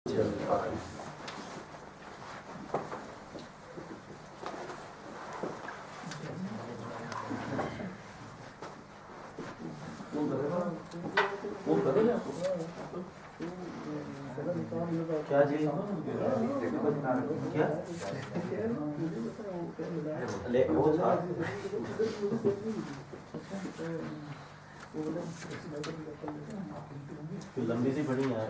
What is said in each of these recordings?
کیا جی کیا لمبی سی پڑھی ہے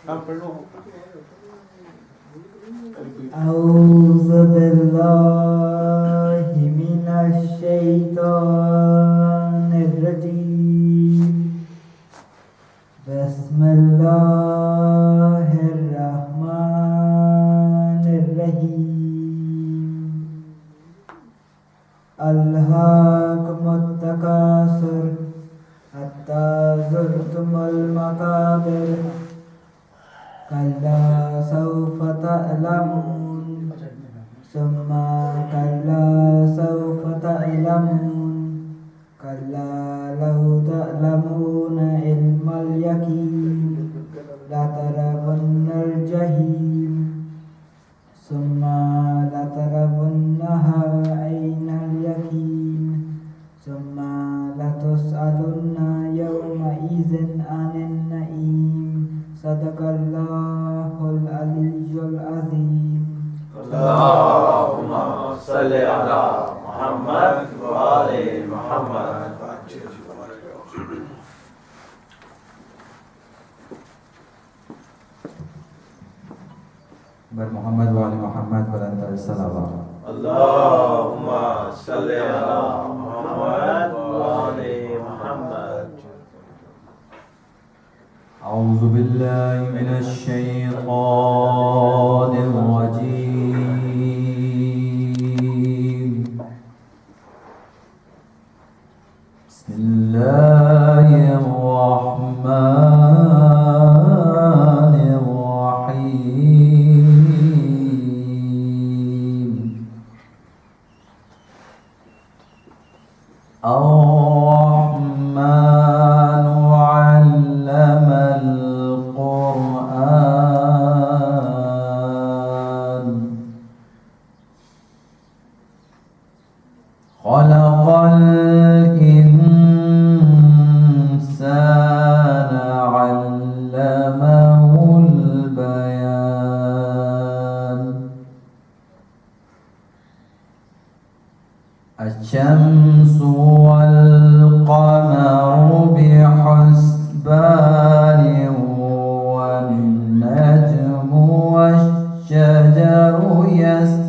ہاں پڑھ لو. اعوذ باللہ من الشیطان الرجیم بسم اللہ الرحمن الرحیم الہاکم التکاثر حتی زرتم المقابر کلا سوف تعلمون ثم کلا سوف تعلمون کلا لو تعلمون علم الیقین لترون الجحیم ثم لترونها عین الیقین ثم لتسألن یومئذ عن النعیم صدق اللہ العلی العظیم. اللہم صلی علی محمد و آل محمد. بر محمد و آل محمد بلند الصلوات. اللہم صلی علی محمد و آل محمد. اعوذ باللہ من الشیطان الرجیم بسم اللہ الرحمن الرحیم. الرحمن علم القرآن خلق الإنسان علمه البيان. الشمس والقمر بحسبان والنجم والشجر يسجدان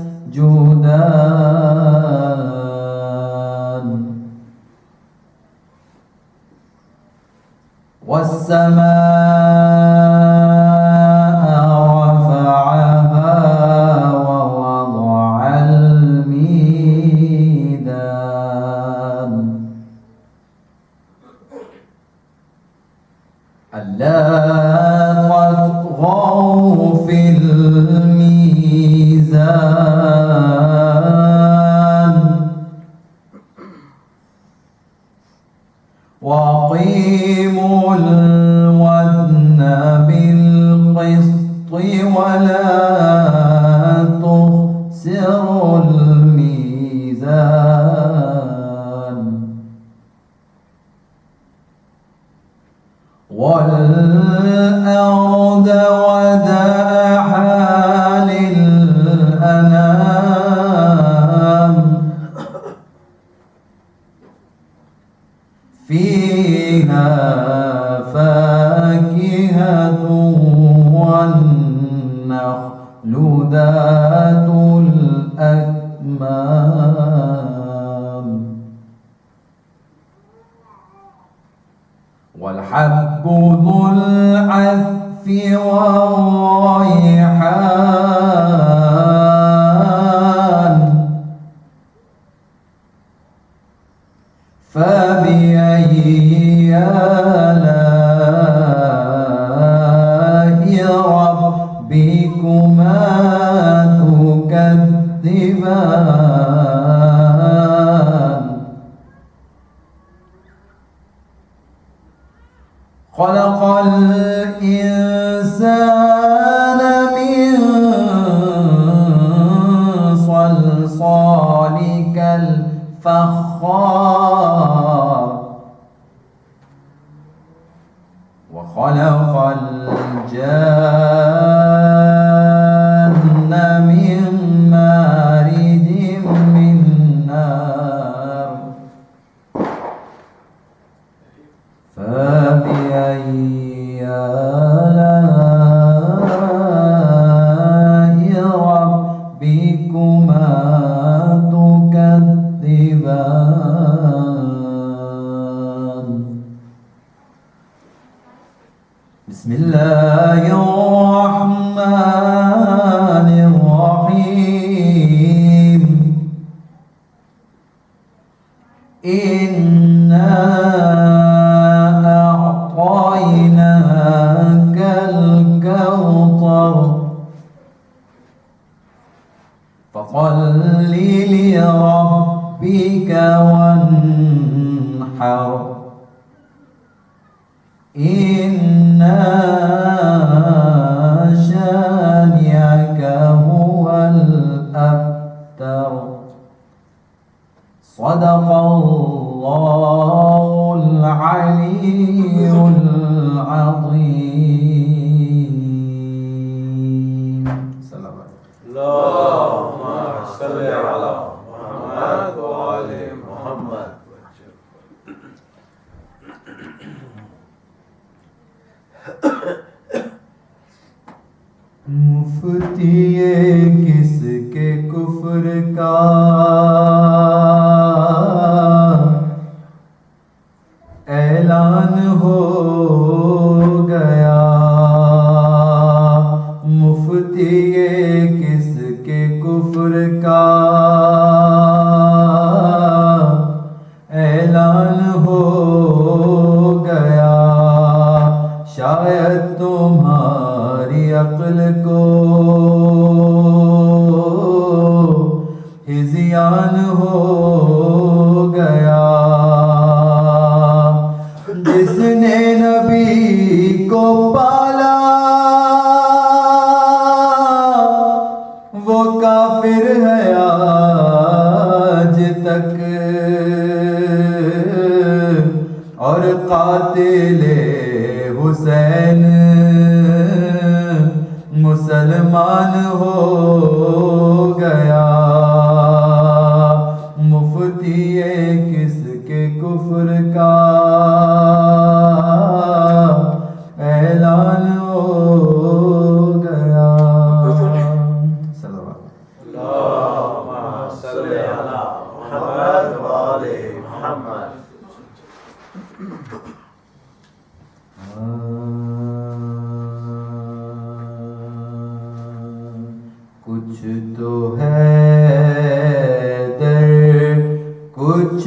والسماء رفعها ووضع الميزان ألا تطغوا في الميزان وأقيموا الوزن بالقسط ولا تخسروا الميزان والأرض وضعها للأنام فيها فاكهة والنخل ذات الأكمام والحب ذو العصف والريحان فبأي آلاء ربكما تكذبان. خلق الإنسان الإنسان من صلصال كالفخار وخلق الجان من مارج من نار فبأي آلاء ربكما تكذبان بسم الله الرحمن الرحيم إنا أعطيناك الكوثر فصل لربك وانحر إن شانئك هو الأبتر صدق الله العلي العظيم. اللهم صل على محمد وآل محمد. مفتی کس کے کفر کا اعلان ہو گیا، مفتی کس کے کفر کا اعلان ہو گیا، شاید تمہاری عقل کو ہذیان ہو گیا، جس نے نبی کو پالا وہ کافر ہے آج تک، اور قاتل حسین مسلمان ہو گیا، مفتی کس کے کفر کا اعلان ہو گیا. اللهم صل على محمد وآل محمد. کچھ تو ہے در کچھ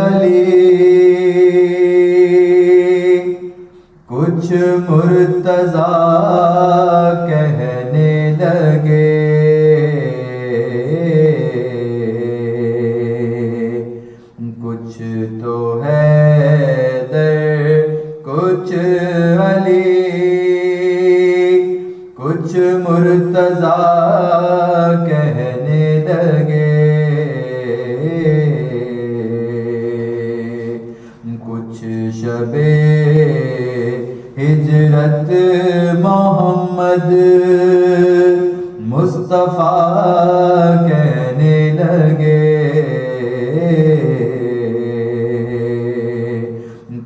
علی، کچھ مرتضیٰ کہنے لگے، کچھ تو ہے در کچھ علی، کچھ مرتضیٰ کہنے لگے، کچھ شب ہجرت محمد مصطفیٰ کہنے لگے،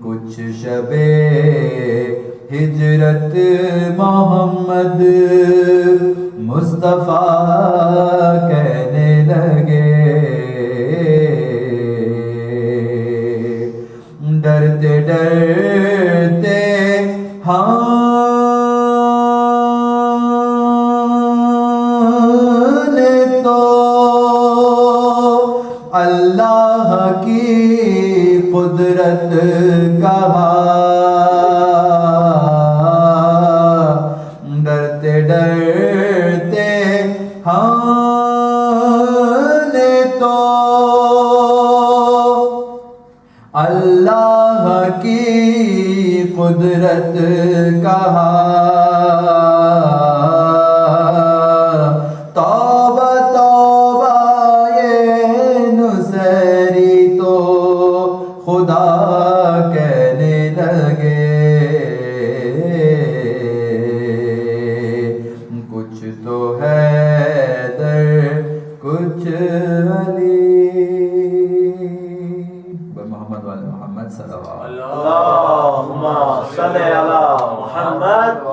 کچھ شب ہجرت محمد مصطفیٰ کہنے لگے، ڈرتے ڈرتے نے تو اللہ کی قدرت کہا، ڈرتے ڈرتے نے تو اللہ کی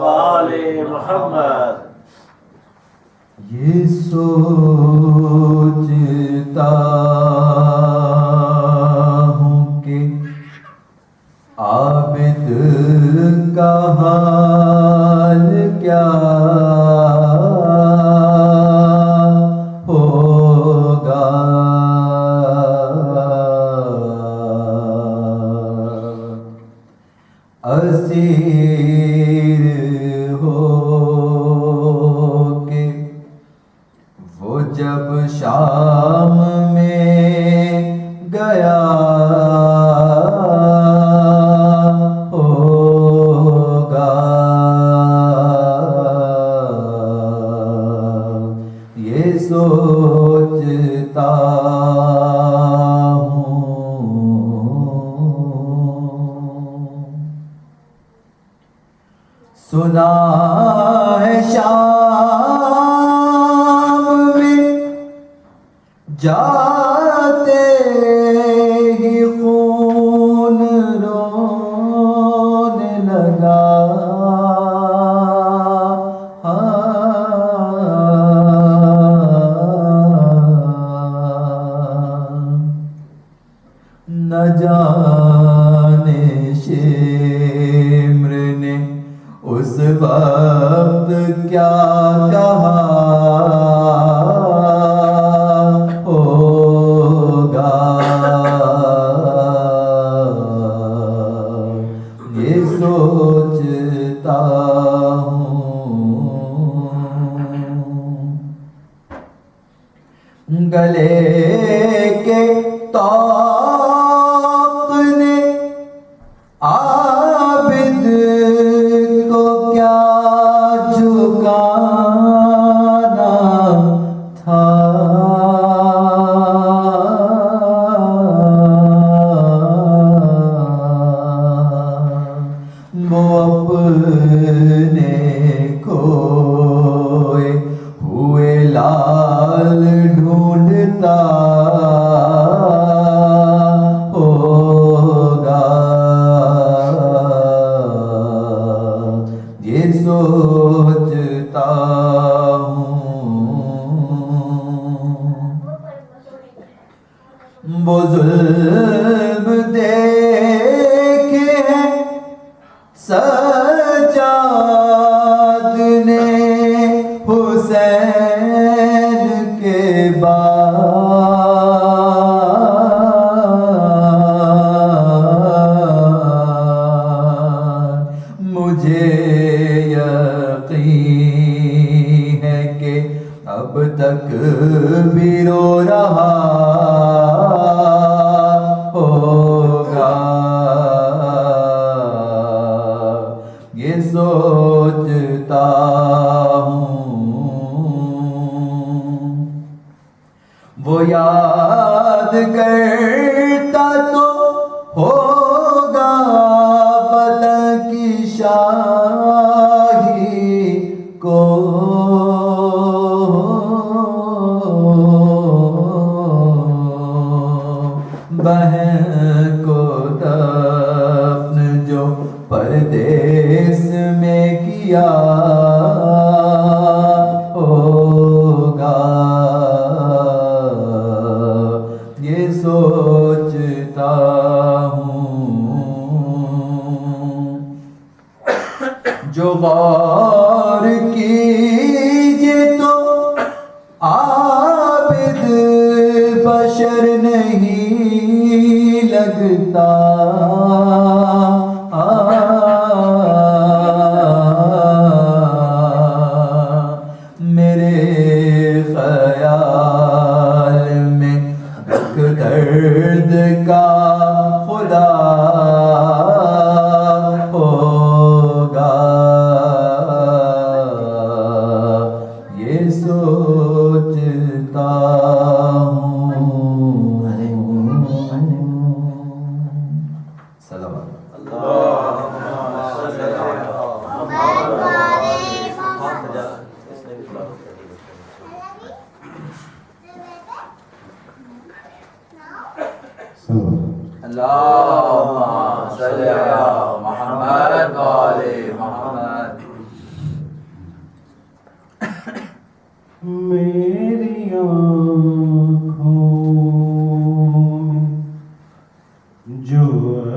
وآل محمد. یہ سوچتا ہوں کہ عابد کا حال کیا ہوگا. اسیر ہو کے وہ جب شام میں گیا ہوگا. یہ سوچتا سنا ہے شام میں جاتے ہی خون رونے لگا. نہ جانے شمر نے اس وقت کیا کہا ہوگا. یہ سوچتا ہوں گلے کے طوق نے عابد کو کیا جھکانا تھا. وہ اپنے کھوئے ہوئے لال ڈھونڈتا ہوگا. یہ سوچتا ہوں وہ ظلم دیکھے ہیں سجاد نے حسین کے بعد. مجھے یقین ہے کہ اب تک بھی رو رہا ہوگا. یہ سوچتا ہوں وہ یاد کرتا تو ہوگا پتہ کی شاہی کو. بہن کو دفن جو پردیس میں کیا ہوگا. یہ سوچتا ہوں جو غور کیجئے تو عابد بشر نہیں لگتا. میرے خیال میں دکھ درد کا خدا ہوگا. یہ سوچتا ہوں. سلام. اللهم صل على محمد. اللهم صل على محمد وآل محمد. میری آنکھوں میں جو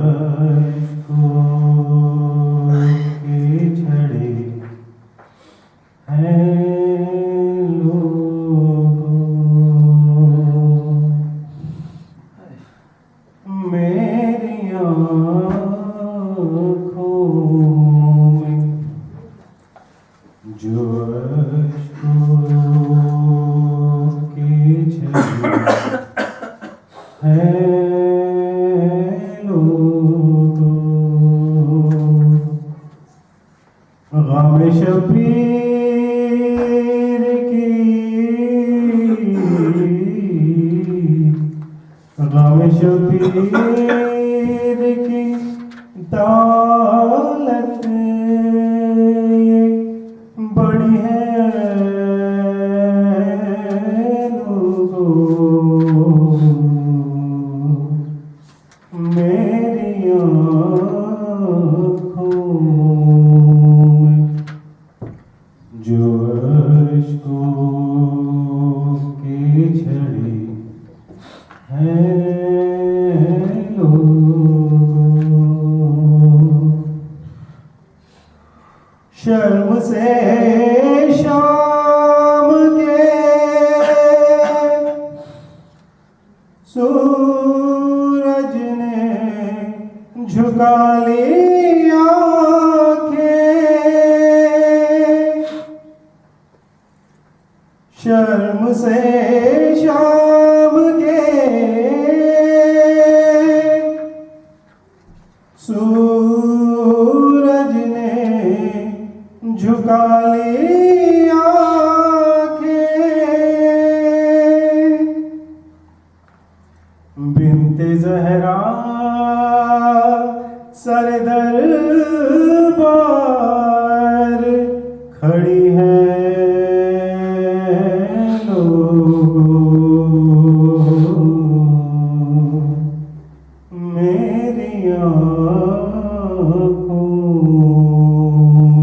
اشکوں کے جھڑے ہیں میری آنکھوں میں جو اشکوں کے جھڑے ہیں لوگوں، غم شبیر کی غم شبیر کی دولت بڑی ہے لوگوں، میری آنکھوں میں جو اشکوں کے جھڑے ہیں شرم سے شام کے سورج نے جھکا لی آنکھیں، شرم سے شام کے سورج نے جھکا لی آنکھیں، بنت زہرا سر دربار کھڑی ہے لوگوں، میری آنکھوں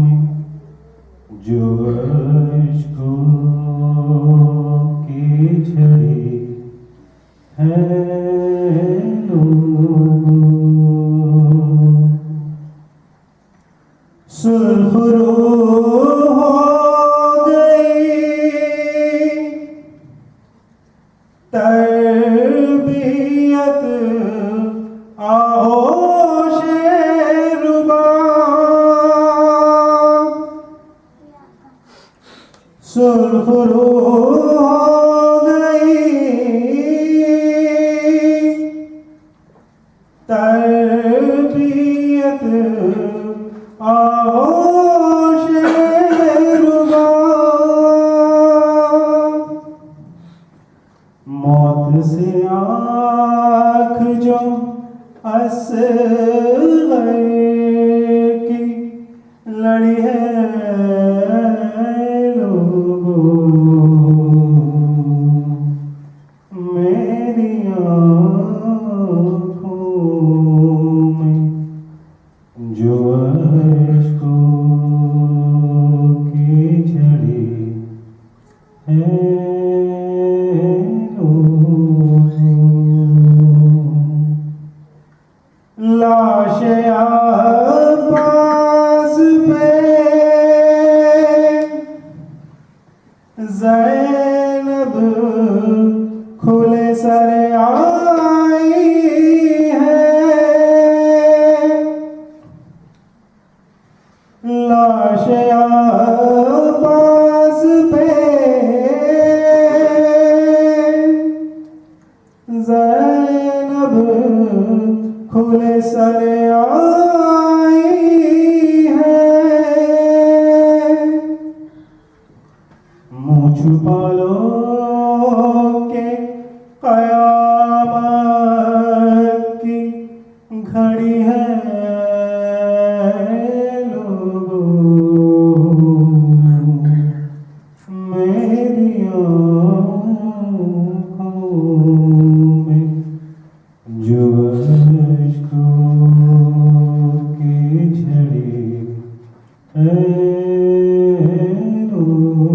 میں جو اشکوں کی جھڑی ہیں سرخ رو ہو گئی تربیت آغوش رباب، سرخ رو ہو گئی تربیت آغوش رباب، موت سے آنکھ جو اصغر کی لڑی ہے لوگوں، میری آنکھوں میں جو اشکوں کی جھڑی ہیں لاش عباس پہ زینب کھلے سر آئی ہے، لاش عباس پہ زینب کھلے سر آئی ہے، منہ چھپا لو کہ قیامت کی گھڑی ہے لوگوں، میری آنکھوں میں جو اشکوں کی جھڑی ہے لوگوں۔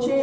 6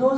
2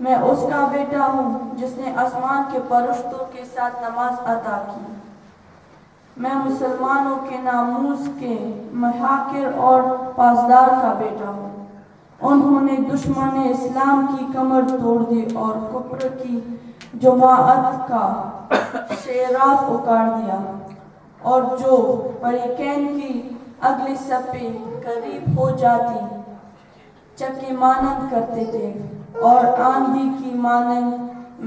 میں اس کا بیٹا ہوں جس نے آسمان کے فرشتوں کے ساتھ نماز ادا کی۔ میں مسلمانوں کے ناموس کے محاکر اور پاسدار کا بیٹا ہوں۔ انہوں نے دشمن اسلام کی کمر توڑ دی اور کفر کی جماعت کا شیراز اکاڑ دیا، اور جو فریقین کی اگلی صفیں قریب ہو جاتی چکی مانند کرتے تھے اور آندھی کی مانند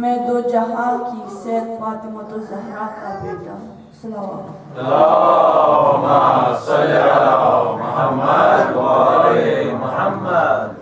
میں دو جہاں کی سید فاطمہ الزہرا کا بیٹا ہوں۔ صلوات اللهم صل على محمد وآل محمد.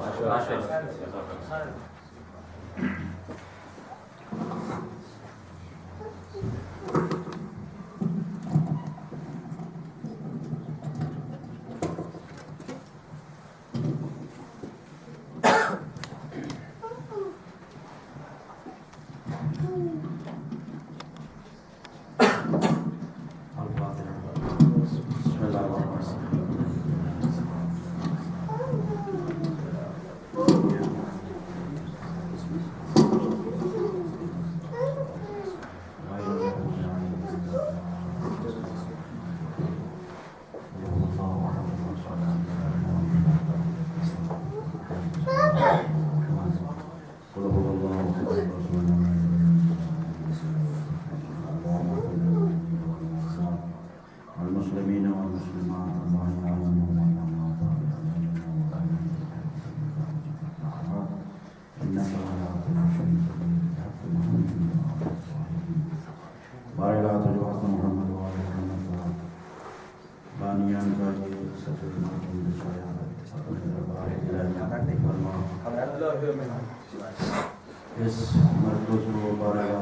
اس مرکز کو بارگاہ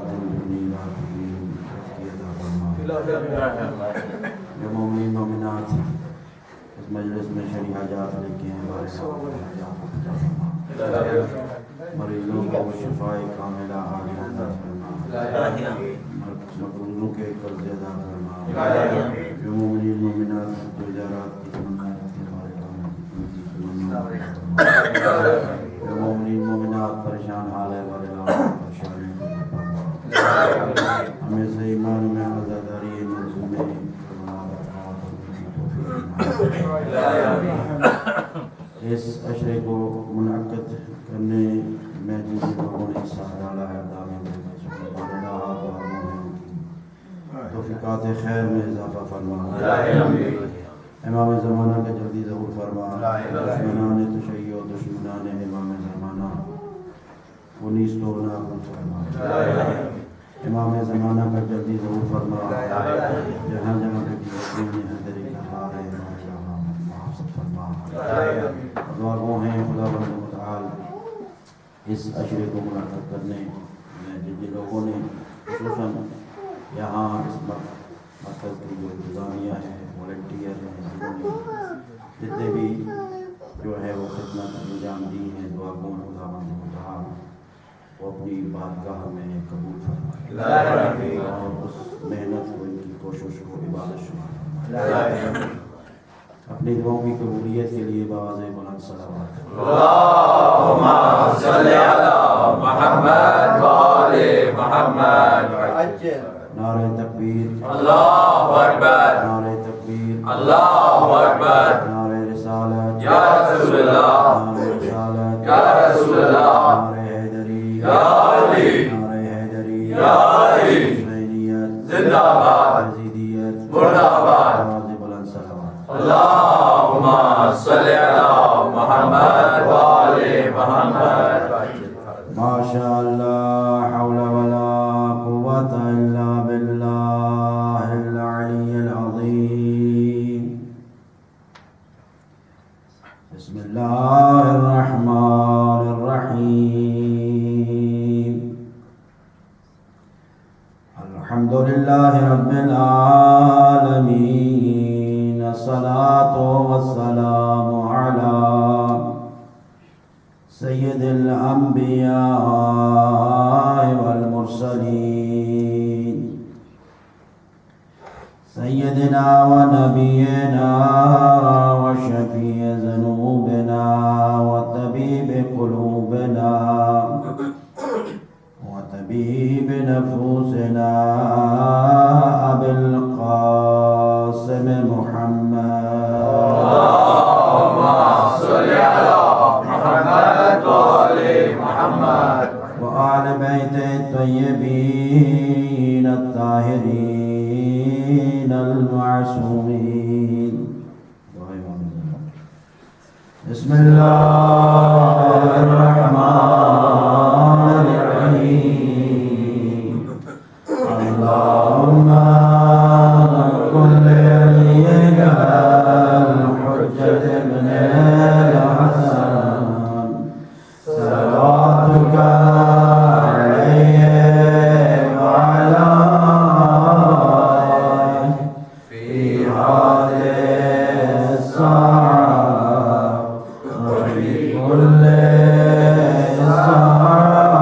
جو مومنین مومنات اس مجلس میں شرعی حاجات لے کے ہیں مریضوں کو شفاء کاملہ عاجلہ عطا فرما، مقروضوں کے قرض ادا فرما، جو مومنین مومنات جو زیارات کی تمنا رکھتے ہیں جو مومنین مومنات پریشان حال ہے ہمیں سے ایمان میں عزاداری منظوم اس عشرے کو منعقد کرنے میں جن لوگوں نے حصہ ڈالا ہے توفیقات خیر میں اضافہ فرما، امام زمانہ کا جلدی ظہور فرما، دشمنان تشیع و دشمنان امام زمانہ وہ نیست و نابود فرما، امام زمانہ کا جلدی ظہور فرما، جہاں جہاں پہ یقین حیدری کا حال ہے محافظت فرما، دعا گو ہیں خدا بند متعال اس عشرے کو منعقد کرنے میں جن لوگوں نے خصوصاً یہاں اس مرکز کی جو انتظامیہ ہے والنٹیئر ہیں جتنے بھی جو ہے وہ خدمت انجام دی ہیں، دعا گو خدا بند متعال وہ اپنی بارگاہ میں قبول فرمائے اور اس محنت کو ان کی کوشش کو عبادت شمار فرمائے۔ اپنی دعاؤں کی قبولیت کے لیے باواز بلند صلوات۔ اللہم صل علی محمد وآل محمد۔ نعرہ تکبیر، اللہ اکبر، نعرہ تکبیر، اللہ اکبر، نعرہ رسالت یا رسول اللہ، نعرہ رسالت یا رسول اللہ، نعرہ حیدری یا علی، نعرہ حیدری یا علی، حسینیت زندہ باد، یزیدیت مرد آباد، باواز بلند صلوات۔ اللہم صل علی محمد وآل محمد۔ ماشاء اللہ حول ولا قوة الا باللہ العلی العظیم۔ بسم اللہ الرحمن الرحیم۔ الحمد للہ رب العالمین، الصلاة والسلام علی سید الانبیاء والمرسلین، سیدنا و نبینا و شفیع ذنوبنا و طبیب قلوبنا حبيب نفوسنا أبي القاسم محمد اللهم صل على محمد وآل محمد وآل بيت الطيبين الطاهرين المعصومين. بسم الله الرحمن الرحيم. اللهم كن لوليك الحجة ابن الحسن صلواتك عليه وعلى آله في هذه الساعة وفي كل ساعة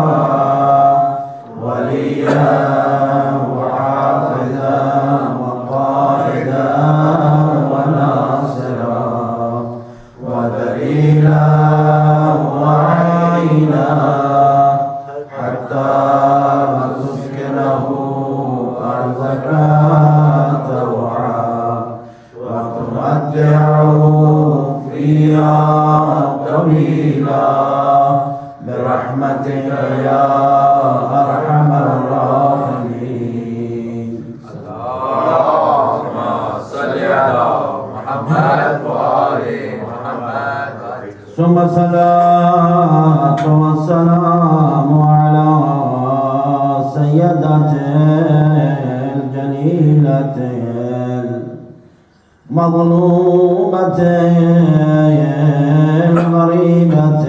وليا وحافظا وقائدا وناصرا ودليلا وعينا حتى تسكنه أرضك طوعا وتمتعه فيها طويلا برحمتك يا أرحم الراحمين. اللهم صل على محمد وآل محمد ثم الصلاة والسلام على سيدة الجليلة المظلومة الغريبة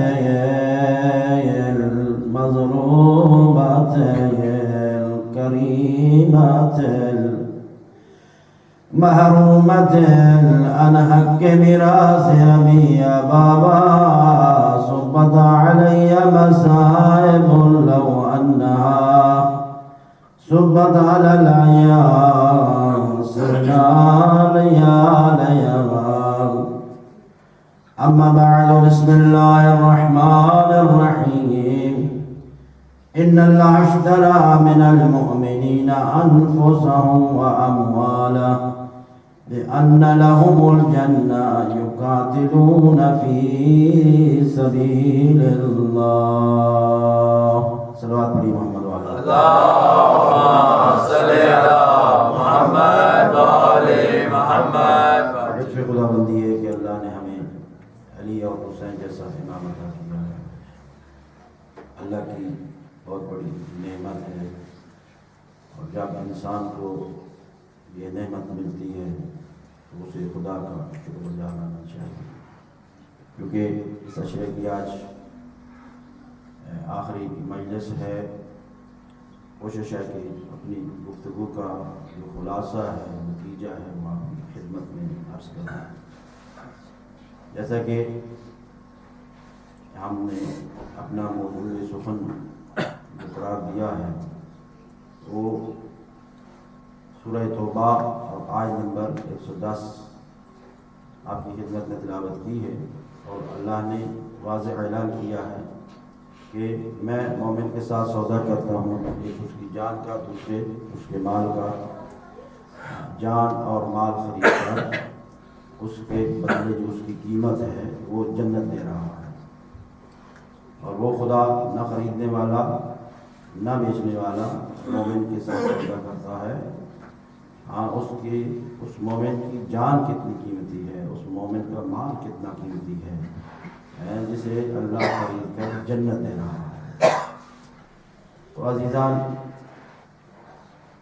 المظلومة الكريمة محرومة أنهك ميراث أبي يا بابا صبت علي مصائب لو أنها صبت على العيان صرنا ليال يغار. أما بعد بسم الله الرحمن الرحيم. إن الله اشترى من المؤمنين أنفسهم وأموالهم بأن لهم الجنة يقاتلون في سبيل الله. صلوات بڑی محمد وعلى اللهم صل على محمد وآل محمد. لطف خدا بندی ہے کہ اللہ نے ہمیں علی اور حسین جیسا امام عطا کیا ہے. اللہ کی بہت بڑی نعمت ہے اور جب انسان کو یہ نعمت ملتی ہے تو اسے خدا کا شکر ادا کرنا چاہیے. کیونکہ اس عشرے کی آج آخری مجلس ہے. کوشش ہے کہ اپنی گفتگو کا جو خلاصہ ہے نتیجہ ہے وہ آپ کی خدمت میں عرض کرنا. جیسا کہ ہم نے اپنا موضوع سخن جو قرار دیا ہے وہ سورہ توبہ اور آیت نمبر 110 آپ کی خدمت میں تلاوت کی ہے. اور اللہ نے واضح اعلان کیا ہے کہ میں مومن کے ساتھ سودا کرتا ہوں، ایک اس کی جان کا، دوسرے اس کے مال کا. جان اور مال خرید کر اس کے بدلے جو اس کی قیمت ہے وہ جنت دے رہا ہے. اور وہ خدا نہ خریدنے والا نہ بیچنے والا مومن کے ساتھ سودا کرتا ہے. ہاں اس مومن کی جان کتنی قیمتی ہے، اس مومن کا مال کتنا قیمتی ہے جسے اللہ خرید کر جنت دے رہا ہے. تو عزیزان،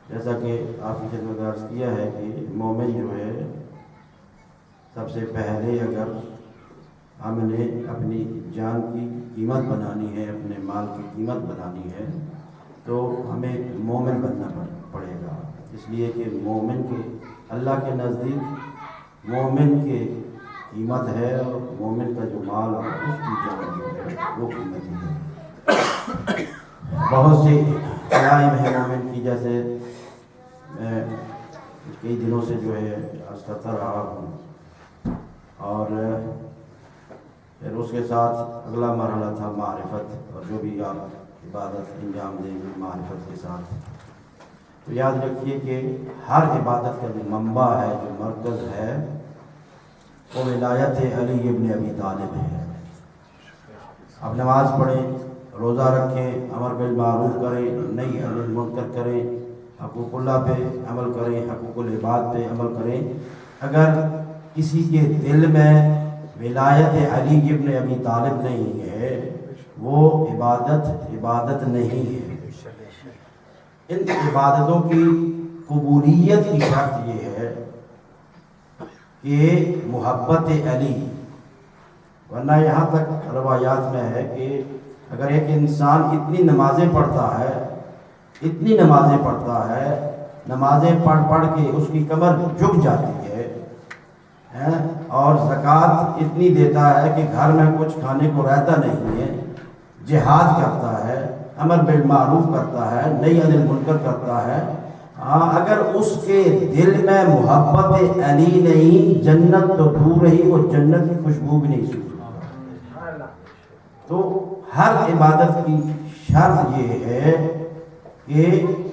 جیسا کہ آپ کی خدمت میں عرض کیا ہے کہ مومن جو ہے سب سے پہلے اگر ہم نے اپنی جان کی قیمت بنانی ہے، اپنے مال کی قیمت بنانی ہے تو ہمیں مومن بننا پڑے گا. اس لیے کہ مومن کے اللہ کے نزدیک مومن کے قیمت ہے اور مومن کا جو مال اور اس کی جان جو ہے وہ قیمتی ہے. بہت سی علائم ہیں مومن کی، جیسے میں کئی دنوں سے جو ہے عرض کرتا رہا ہوں. اور پھر اس کے ساتھ اگلا مرحلہ تھا معرفت، اور جو بھی آپ عبادت انجام دیں گے معرفت کے ساتھ. تو یاد رکھیے کہ ہر عبادت کا جو منبع ہے، جو مرکز ہے، وہ ولایت علی ابن ابی طالب ہے. اب نماز پڑھیں، روزہ رکھیں، امر بالمعروف کریں، نہی عن المنکر کریں، حقوق اللہ پہ عمل کریں، حقوق العباد پہ عمل کریں. اگر کسی کے دل میں ولایت علی ابن ابی طالب نہیں ہے، وہ عبادت نہیں ہے. ان عبادتوں کی قبولیت کی شرط یہ ہے کہ محبت علی، ورنہ یہاں تک روایات میں ہے کہ اگر ایک انسان اتنی نمازیں پڑھتا ہے، نمازیں پڑھ کے اس کی کمر جھک جاتی ہے، اور زکوٰۃ اتنی دیتا ہے کہ گھر میں کچھ کھانے کو رہتا نہیں ہے، جہاد کرتا ہے، امر بالمعروف کرتا ہے، نہی عن المنکر کرتا ہے، اگر اس کے دل میں محبت علی نہیں، جنت تو دور رہی، وہ جنت کی خوشبو بھی نہیں سوکھتی. تو ہر عبادت کی شرط یہ ہے کہ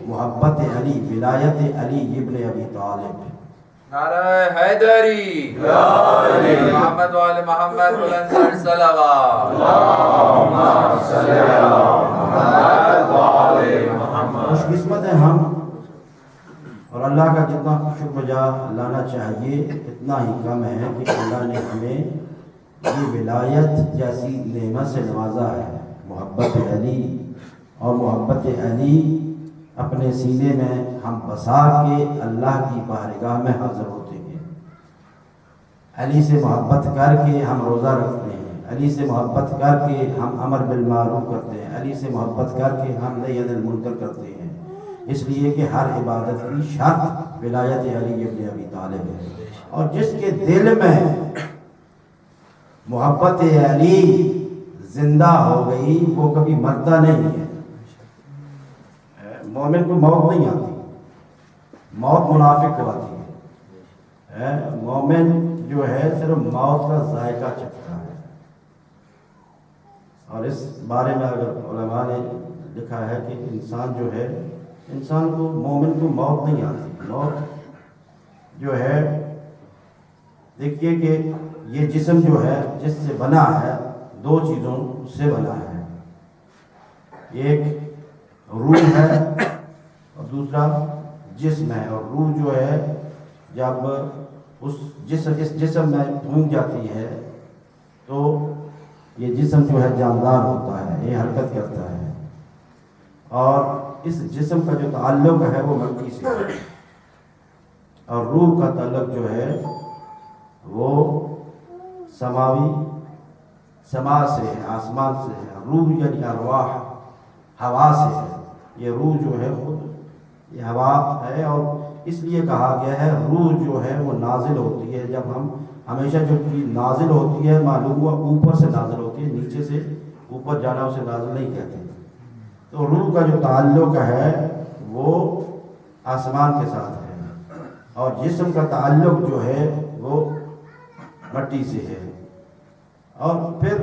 محبت علی، ولایت علی ابن ابی طالب. نعرہ حیدری، محمد وآل محمد، بلند صلوات. اللہم صلی علی محمد وآل محمد. خوش قسمت ہیں ہم، اور اللہ کا جتنا شکر بجا لانا چاہیے اتنا ہی کم ہے کہ اللہ نے ہمیں یہ ولایت جیسی نعمت سے نوازا ہے. محبت علی، اور محبت علی اپنے سینے میں ہم بسا کے اللہ کی بارگاہ میں حاضر ہوتے ہیں. علی سے محبت کر کے ہم روزہ رکھتے ہیں، علی سے محبت کر کے ہم امر بالمعروف کرتے ہیں، علی سے محبت کر کے ہم نہی عن المنکر کرتے ہیں. اس لیے کہ ہر عبادت کی شرط ولایت علی ابن ابی طالب ہے. اور جس کے دل میں محبت علی زندہ ہو گئی، وہ کبھی مرتا نہیں ہے. مومن کو موت نہیں آتی، موت منافق کو آتی ہے. مومن جو ہے صرف موت کا ذائقہ چکھتا ہے. اور اس بارے میں اگر علماء نے لکھا ہے کہ انسان جو ہے، انسان کو، مومن کو موت نہیں آتی. موت جو ہے، دیکھیے کہ یہ جسم جو ہے جس سے بنا ہے، دو چیزوں سے بنا ہے. ایک روح ہے اور دوسرا جسم ہے. اور روح جو ہے جب اس جسم میں پھونک جاتی ہے تو یہ جسم جو ہے جاندار ہوتا ہے، یہ حرکت کرتا ہے. اور اس جسم کا جو تعلق ہے وہ مٹی سے ہے، اور روح کا تعلق جو ہے وہ سما سے ہے، آسمان سے ہے. روح یعنی ارواح، ہوا سے ہے. یہ روح جو ہے خود یہ ہوا ہے، اور اس لیے کہا گیا ہے روح جو ہے وہ نازل ہوتی ہے. جب ہم ہمیشہ جو چیز نازل ہوتی ہے، معلوم ہوا اوپر سے نازل ہوتی ہے، نیچے سے اوپر جانا اسے نازل نہیں کہتے. تو روح کا جو تعلق ہے وہ آسمان کے ساتھ ہے، اور جسم کا تعلق جو ہے وہ مٹی سے ہے. اور پھر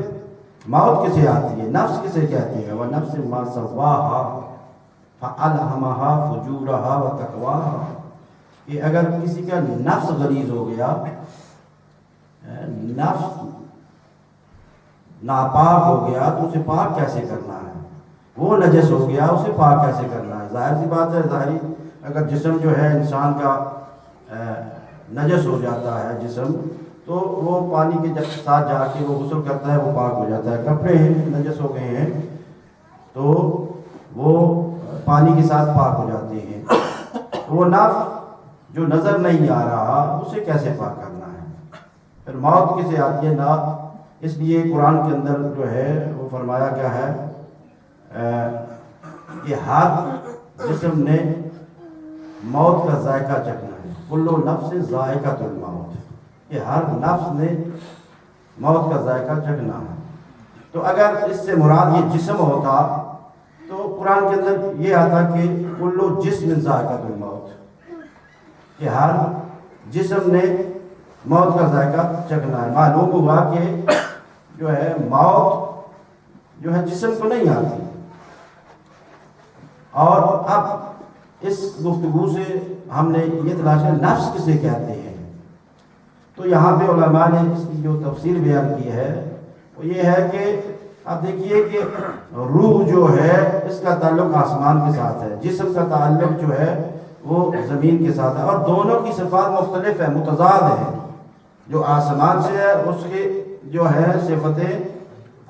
موت کسے آتی ہے، نفس کسے کہتے ہیں؟ وَنَفْسٍ مَا سَوَّاهَا فَأَلْهَمَهَا فُجُورَهَا وَتَقْوَاهَا. کہ اگر کسی کا نفس غلیظ ہو گیا، نفس ناپاک ہو گیا، تو اسے پاک کیسے کرنا ہے؟ وہ نجس ہو گیا، اسے پاک کیسے کرنا ہے؟ ظاہر سی بات ہے، ظاہری اگر جسم جو ہے انسان کا نجس ہو جاتا ہے جسم، تو وہ پانی کے ساتھ جا کے وہ غسل کرتا ہے، وہ پاک ہو جاتا ہے. کپڑے ہیں نجس ہو گئے ہیں تو وہ پانی کے ساتھ پاک ہو جاتے ہیں. تو وہ نفس جو نظر نہیں آ رہا، اسے کیسے پاک کرنا ہے؟ پھر موت کسے آتی ہے؟ نا اس لیے قرآن کے اندر جو ہے وہ فرمایا گیا ہے کہ ہر جسم نے موت کا ذائقہ چکھنا ہے. کل نفس ذائقۃ الموت، کہ ہر نفس نے موت کا ذائقہ چکھنا ہے. تو اگر اس سے مراد یہ جسم ہوتا تو قرآن کے اندر یہ آتا کہ کل جسم ذائقۃ الموت، کہ ہر جسم نے موت کا ذائقہ چکھنا ہے. معلوم ہوا کہ جو ہے موت جو ہے جسم کو نہیں آتی، اور اب اس گفتگو سے ہم نے یہ تلاش کیا نفس کسے کہتے ہیں. تو یہاں پہ علماء نے اس کی جو تفسیر بیان کی ہے وہ یہ ہے کہ اب دیکھیے کہ روح جو ہے اس کا تعلق آسمان کے ساتھ ہے، جسم کا تعلق جو ہے وہ زمین کے ساتھ ہے، اور دونوں کی صفات مختلف ہیں، متضاد ہیں. جو آسمان سے ہے اس کی جو ہے صفتیں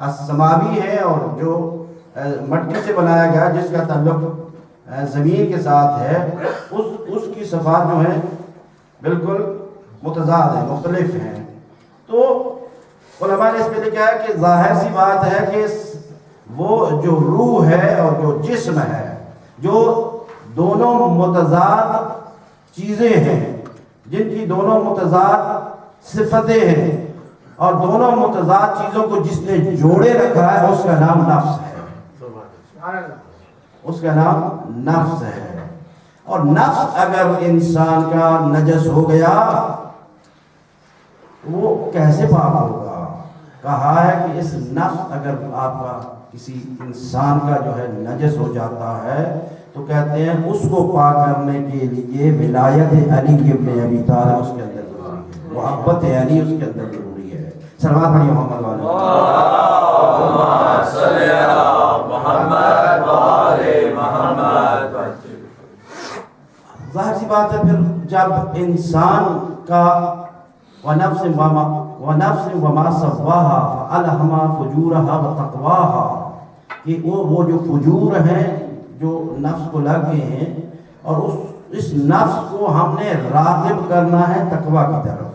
السماوی ہیں، اور جو مٹی سے بنایا گیا جس کا تعلق زمین کے ساتھ ہے اس کی صفات جو ہیں بالکل متضاد ہیں، مختلف ہیں. تو علماء نے اس پہ لکھا ہے کہ ظاہر سی بات ہے کہ وہ جو روح ہے اور جو جسم ہے، جو دونوں متضاد چیزیں ہیں، جن کی دونوں متضاد صفتیں ہیں، اور دونوں متضاد چیزوں کو جس نے جوڑے رکھا ہے اس کا نام نفس ہے. اس کا نام نفس ہے. اور نفس اگر انسان کا نجس ہو گیا وہ کیسے پاک ہوگا؟ کہا ہے کہ اس نفس اگر آپ کا کسی انسان کا جو ہے نجس ہو جاتا ہے تو کہتے ہیں اس کو پاک کرنے کے لیے ولایت علی ابن ابی طالب اس کے اندر ضروری ہے، محبت علی اس کے اندر ضروری ہے. صلوات پڑھیے محمد والے اللهم صل علی محمد وآل محمد. ظاہر سی بات ہے پھر جب انسان کا ونفس وما سواہا فالہمہا فجورہا وتقواہا، کہ وہ جو فجور ہیں جو نفس کو لگ گئے ہیں، اور اس نفس کو ہم نے راغب کرنا ہے تقوی کی طرف.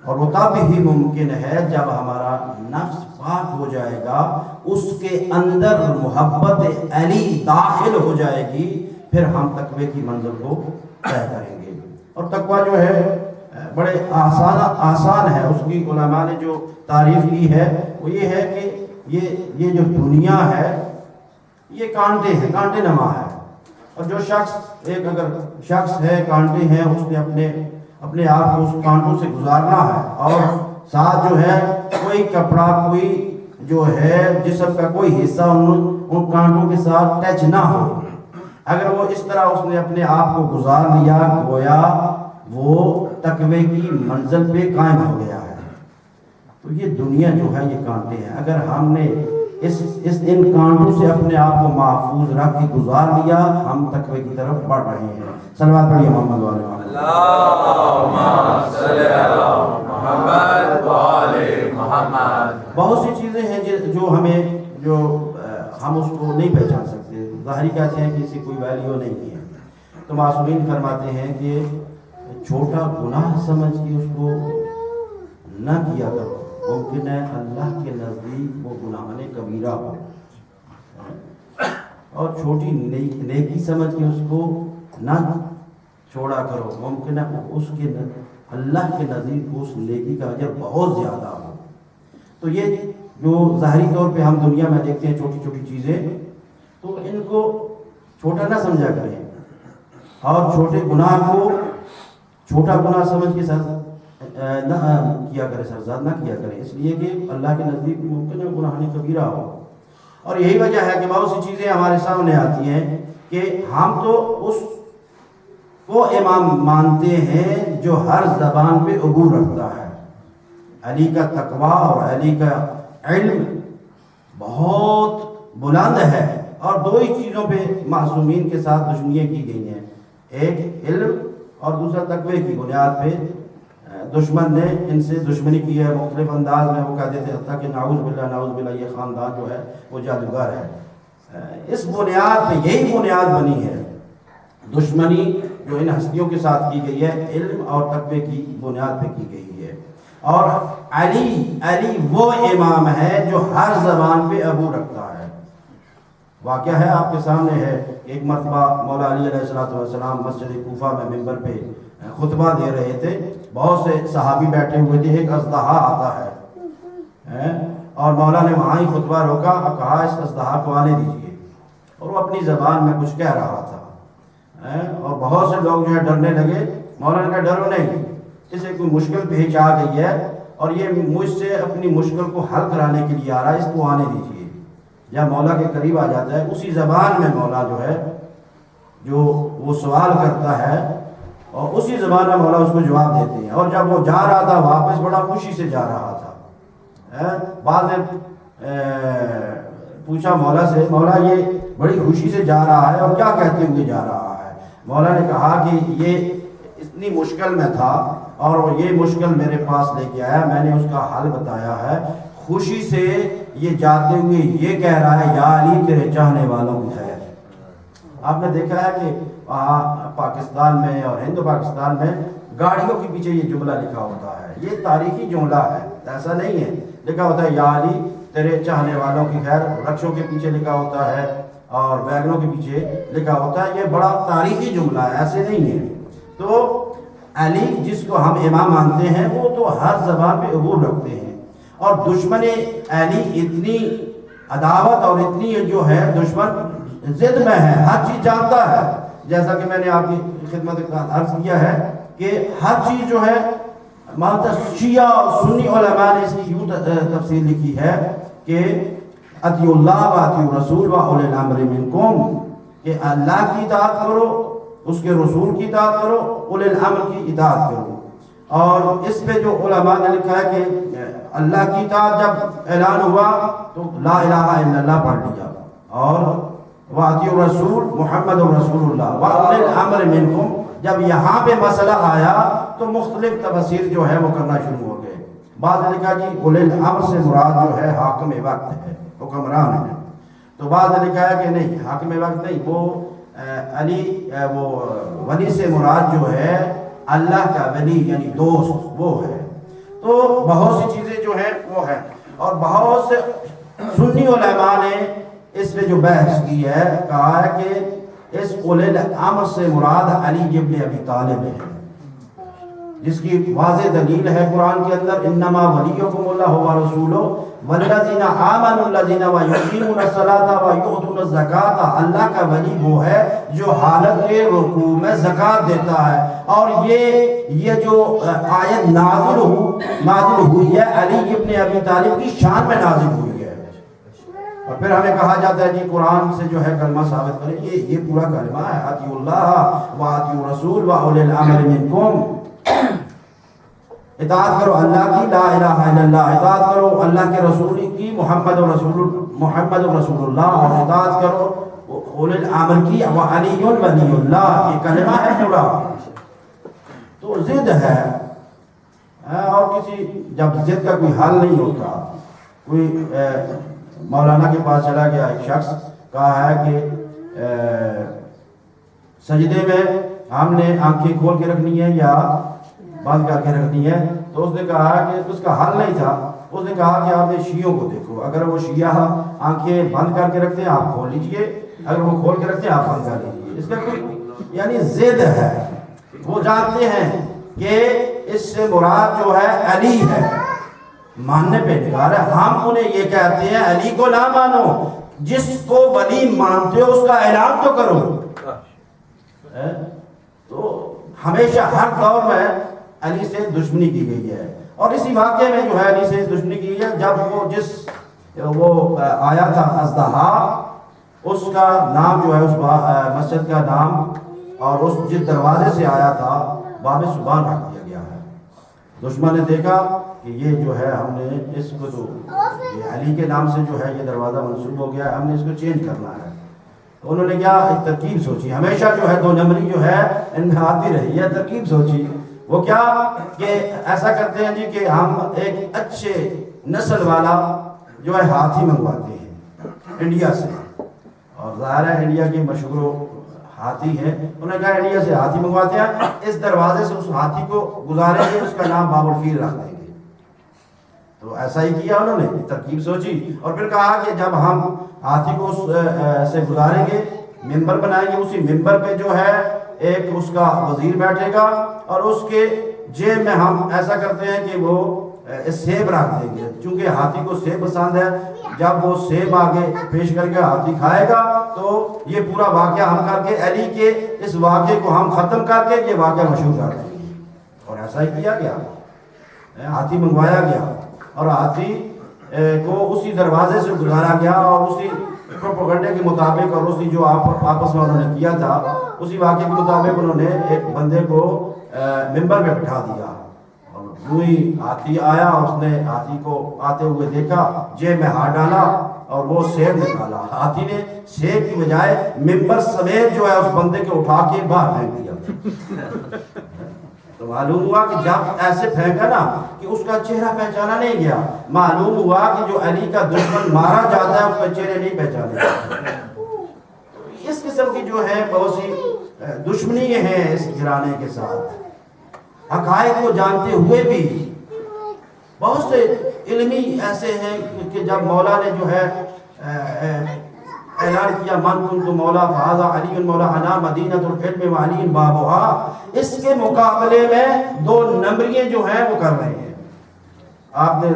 اور وہ تب ہی ممکن ہے جب ہمارا نفس پاک ہو جائے گا، اس کے اندر محبت علی داخل ہو جائے گی، پھر ہم تقوی کی منزل کو طے کریں گے. اور تقوی جو ہے بڑے آسان ہے. اس کی علماء نے جو تعریف کی ہے وہ یہ ہے کہ یہ جو دنیا ہے یہ کانٹے ہیں، کانٹے نما ہے. اور جو شخص اگر شخص ہے کانٹے ہیں، اس نے اپنے آپ کو اس کانٹوں سے گزارنا ہے، اور ساتھ جو ہے کوئی کپڑا، کوئی جو ہے جسم کا کوئی حصہ ان کانٹوں کے ساتھ ٹچ نہ ہو. اگر وہ اس طرح اس نے اپنے آپ کو گزار لیا، گویا وہ تقوی کی منزل پہ قائم ہو گیا ہے. تو یہ دنیا جو ہے یہ کانٹے ہیں. اگر ہم نے ان کانٹوں سے اپنے آپ کو محفوظ رکھ کے گزار لیا، ہم تقوی کی طرف بڑھ رہے ہیں. صلوات پڑھیے محمد والے اللهم صل علی محمد وآل محمد. بہت سی چیزیں ہیں جو ہم اس کو نہیں پہچان سکتے. ظاہری کہتے ہیں کہ اسے کوئی ویلیو نہیں ہے. تو معصومین فرماتے ہیں کہ چھوٹا گناہ سمجھ کے اس کو نہ کیا کرو، ممکن ہے اللہ کے نزدیک وہ گناہ کبیرہ ہو. اور چھوٹی نیکی سمجھ کے اس کو نہ چھوڑا کرو، ممکن ہے اس کے اللہ کے نزدیک اس نیکی کا اجر بہت زیادہ ہو. تو یہ جو ظاہری طور پہ ہم دنیا میں دیکھتے ہیں چھوٹی چھوٹی چیزیں، تو ان کو چھوٹا نہ سمجھا کریں، اور چھوٹے گناہ کو چھوٹا گناہ سمجھ کے ساتھ نہ کیا کریں، سرزاد نہ کیا کریں، اس لیے کہ اللہ کے نزدیک ممکن ہے گناہ کبیرہ ہو. اور یہی وجہ ہے کہ بہت سی چیزیں ہمارے سامنے آتی ہیں کہ ہم تو اس کو امام مانتے ہیں جو ہر زبان پہ عبور رکھتا ہے. علی کا تقویٰ اور علی کا علم بہت بلند ہے، اور دو ہی چیزوں پہ معصومین کے ساتھ دشمنیاں کی گئی ہیں، ایک علم اور دوسرا تقوی کی بنیاد پہ دشمن نے ان سے دشمنی کی ہے. مختلف انداز میں وہ کہتے تھے حتیٰ کہ نعوذ باللہ یہ خاندان جو ہے وہ جادوگر ہے. اس بنیاد پہ یہی بنیاد بنی ہے دشمنی جو ان ہستیوں کے ساتھ کی گئی ہے، علم اور تقوی کی بنیاد پہ کی گئی ہے. اور علی وہ امام ہے جو ہر زبان پہ عبور رکھتا ہے. واقعہ ہے آپ کے سامنے ہے، ایک مرتبہ مولا علی علیہ السلام مسجد کوفہ میں منبر پہ خطبہ دے رہے تھے. بہت سے صحابی بیٹھے ہوئے تھے. ایک اژدہا آتا ہے اور مولا نے وہاں ہی خطبہ روکا اور کہا اس اژدہا کو آنے دیجیے. اور وہ اپنی زبان میں کچھ کہہ رہا تھا، اور بہت سے لوگ جو ہے ڈرنے لگے. مولا نے کہا ڈرو نہیں، اسے کوئی مشکل پیش آ گئی ہے اور یہ مجھ سے اپنی مشکل کو حل کرانے کے لیے آ رہا ہے، اس کو آنے دیجیے. یا مولا کے قریب آ جاتا ہے اسی زبان میں مولا جو ہے جو وہ سوال کرتا ہے اور اسی زبان میں مولا اس کو جواب دیتے ہیں. اور جب وہ جا رہا تھا واپس بڑا خوشی سے جا رہا تھا. بعد نے پوچھا مولا سے مولا یہ بڑی خوشی سے جا رہا ہے اور کیا کہتے ہوئے جا رہا ہے؟ مولا نے کہا کہ یہ اتنی مشکل میں تھا اور وہ یہ مشکل میرے پاس لے کے آیا, میں نے اس کا حل بتایا ہے. خوشی سے یہ جاتے ہوئے یہ کہہ رہا ہے یا علی تیرے چاہنے والوں کی خیر. آپ نے دیکھا ہے کہ وہاں پاکستان میں اور ہند پاکستان میں گاڑیوں کے پیچھے یہ جملہ لکھا ہوتا ہے. یہ تاریخی جملہ ہے, ایسا نہیں ہے. لکھا ہوتا ہے یا علی تیرے چاہنے والوں کی خیر. رکشوں کے پیچھے لکھا ہوتا ہے اور ویگنوں کے پیچھے لکھا ہوتا ہے. یہ بڑا تاریخی جملہ ہے, ایسے نہیں ہے. تو علی جس کو ہم امام مانتے ہیں وہ تو ہر زبان پہ عبور رکھتے ہیں. اور دشمن علی اتنی عداوت اور اتنی جو ہے دشمن ضد میں ہے, ہر چیز جانتا ہے. جیسا کہ میں نے آپ کی خدمت عرض کیا ہے کہ ہر چیز جو ہے شیعہ اور سنی علماء نے اس کی یوں تفسیر لکھی ہے کہ اطیعوا اللہ و اطیعوا الرسول و اولی الامر منکم, کہ اللہ کی اطاعت کرو, اس کے رسول کی اطاعت کرو, اولی الامر کی اطاعت کرو. اور اس پہ جو علماء نے لکھا ہے کہ اللہ کی اطاعت جب اعلان ہوا تو لا الہ الا اللہ پڑھ لیا, اور وَأَطِيعُوا الرَّسُولَ محمد رسول اللہ وَأُولِي الْأَمْرِ مِنْكُمْ جب یہاں پہ مسئلہ آیا تو مختلف تفسیر جو ہے وہ کرنا شروع ہو گئے. بعض نے لکھا جی اولی الامر سے مراد جو ہے حاکم وقت ہے, حکمران ہے. تو بعض نے لکھا ہے کہ نہیں, حاکم وقت نہیں, وہ علی وہ ولی سے مراد جو ہے اللہ کا ولی یعنی دوست وہ ہے. تو بہت سی چیزیں جو ہیں وہ ہیں. اور بہت سے سنی علماء نے اس پہ جو بحث کی ہے کہا ہے کہ اس اولی الامر سے مراد علی ابن ابی طالب ہے, جس کی واضح دلیل ہے قرآن کے اندر انما ولیکم اللہ ورسولہ والذین آمنوا الذین یقیمون الصلاۃ ویؤتون الزکاۃ. اللہ کا ولی وہ ہے جو حالت رکوع میں زکوٰۃ دیتا ہے. اور یہ جو آیت نازل ہوئی ہے علی ابن ابی طالب کی شان میں نازل ہوئی ہے. اور پھر ہمیں کہا جاتا ہے جی قرآن سے جو ہے کلمہ ثابت کریں, یہ پورا کلمہ ہے اطیعوا اللہ و اطیعوا الرسول و اولی الامر منکم. اطاعت کرو اللہ کی, لا الہ الا اللہ, اطاعت کرو اللہ کے رسول کی محمد رسول اللہ, اور اطاعت کرو اولی الامر کی وعلی ولی اللہ. یہ کلمہ ہے پورا. تو ضد ہے, اور کسی جب ضد کا کوئی حل نہیں ہوتا. کوئی مولانا کے پاس چلا گیا ایک شخص, کہا ہے کہ سجدے میں ہم نے آنکھیں کھول کے رکھنی ہے یا بند کر کے رکھنی ہے. تو اس نے کہا کہ اس کا حل نہیں تھا. اس نے کہا کہ آپ نے شیعوں کو دیکھو, اگر وہ شیعہ آنکھیں بند کر کے رکھتے ہیں آپ کھول لیجئے, اگر وہ کھول کے رکھتے ہیں آپ بند کر لیجئے. اس کا کوئی یعنی ضد ہے. وہ جانتے ہیں کہ اس سے مراد جو ہے علی ہے, ماننے پہ انکار ہے. ہم انہیں یہ کہتے ہیں علی کو نہ مانو, جس کو ولی مانتے ہو اس کا اعلان تو کرو. تو ہمیشہ ہر دور میں علی سے دشمنی کی گئی ہے. اور اسی واقعے میں جو ہے علی سے دشمنی کی گئی ہے. جب وہ آیا تھا اژدہا, اس کا نام جو ہے اس مسجد کا نام اور اس جس دروازے سے آیا تھا باب سبحان رکھ دیا گیا ہے. دشمن نے دیکھا کہ یہ جو ہے ہم نے اس کو تو یہ علی کے نام سے جو ہے یہ دروازہ منسوب ہو گیا ہے, ہم نے اس کو چینج کرنا ہے. تو انہوں نے کیا ایک ترکیب سوچی. ہمیشہ جو ہے دو نمبری جو ہے ان میں آتی رہی ہے. ترکیب سوچی وہ کیا کہ ایسا کرتے ہیں جی کہ ہم ایک اچھے نسل والا جو ہے ہاتھی منگواتے ہیں انڈیا سے. اور ظاہر ہے انڈیا کے مشہور ہاتھی ہیں. انہوں نے کہا انڈیا سے ہاتھی منگواتے ہیں, اس دروازے سے اس ہاتھی کو گزاریں گے, اس کا نام باب الفیل رکھ دیں گے. تو ایسا ہی کیا انہوں نے, ترکیب سوچی. اور پھر کہا کہ جب ہم ہاتھی کو سے گزاریں گے, ممبر بنائیں گے, اسی ممبر پہ جو ہے ایک اس کا وزیر بیٹھے گا, اور اس کے جیب میں ہم ایسا کرتے ہیں کہ وہ سیب رکھ دیں گے, چونکہ ہاتھی کو سیب پسند ہے. جب وہ سیب آگے پیش کر کے ہاتھی کھائے گا تو یہ پورا واقعہ ہم کر کے علی کے اس واقعے کو ہم ختم کر کے یہ واقعہ مشہور کر دیں گے. اور ایسا ہی کیا گیا, ہاتھی منگوایا گیا, اور ہاتھی کو اسی دروازے سے گزارا گیا اور اسی پروپیگنڈے کے مطابق اور اسی جو آپس میں انہوں نے کیا تھا اسی واقعے کے مطابق انہوں نے ایک بندے کو ممبر پہ بٹھا دیا اور یوں ہی ہاتھی آیا، اس نے ہاتھی کو آتے ہوئے دیکھا، جیب میں ہاتھ ڈالا اور وہ سیب نکالا، ہاتھی نے سیب کی بجائے ممبر سمیت جو ہے اس بندے کو اٹھا کے باہر پھینک دیا۔ تو معلوم ہوا کہ جب ایسے پھینکا نا کہ اس کا چہرہ پہچانا نہیں گیا، معلوم ہوا کہ جو علی کا دشمن مارا جاتا ہے اس کا چہرے نہیں پہچانے جاتے۔ اس قسم کی جو ہے بہت سی دشمنی ہیں اس گھرانے کے ساتھ، حقائق کو جانتے ہوئے بھی بہت سے علمی ایسے ہیں کہ جب مولا نے جو ہے اعلان کیا من کنت مولا فہذا علی مولا انا مدینۃ العلم وعلی بابھا، اس کے مقابلے میں 2 نمبریے جو ہیں وہ کر رہے ہیں۔ آپ نے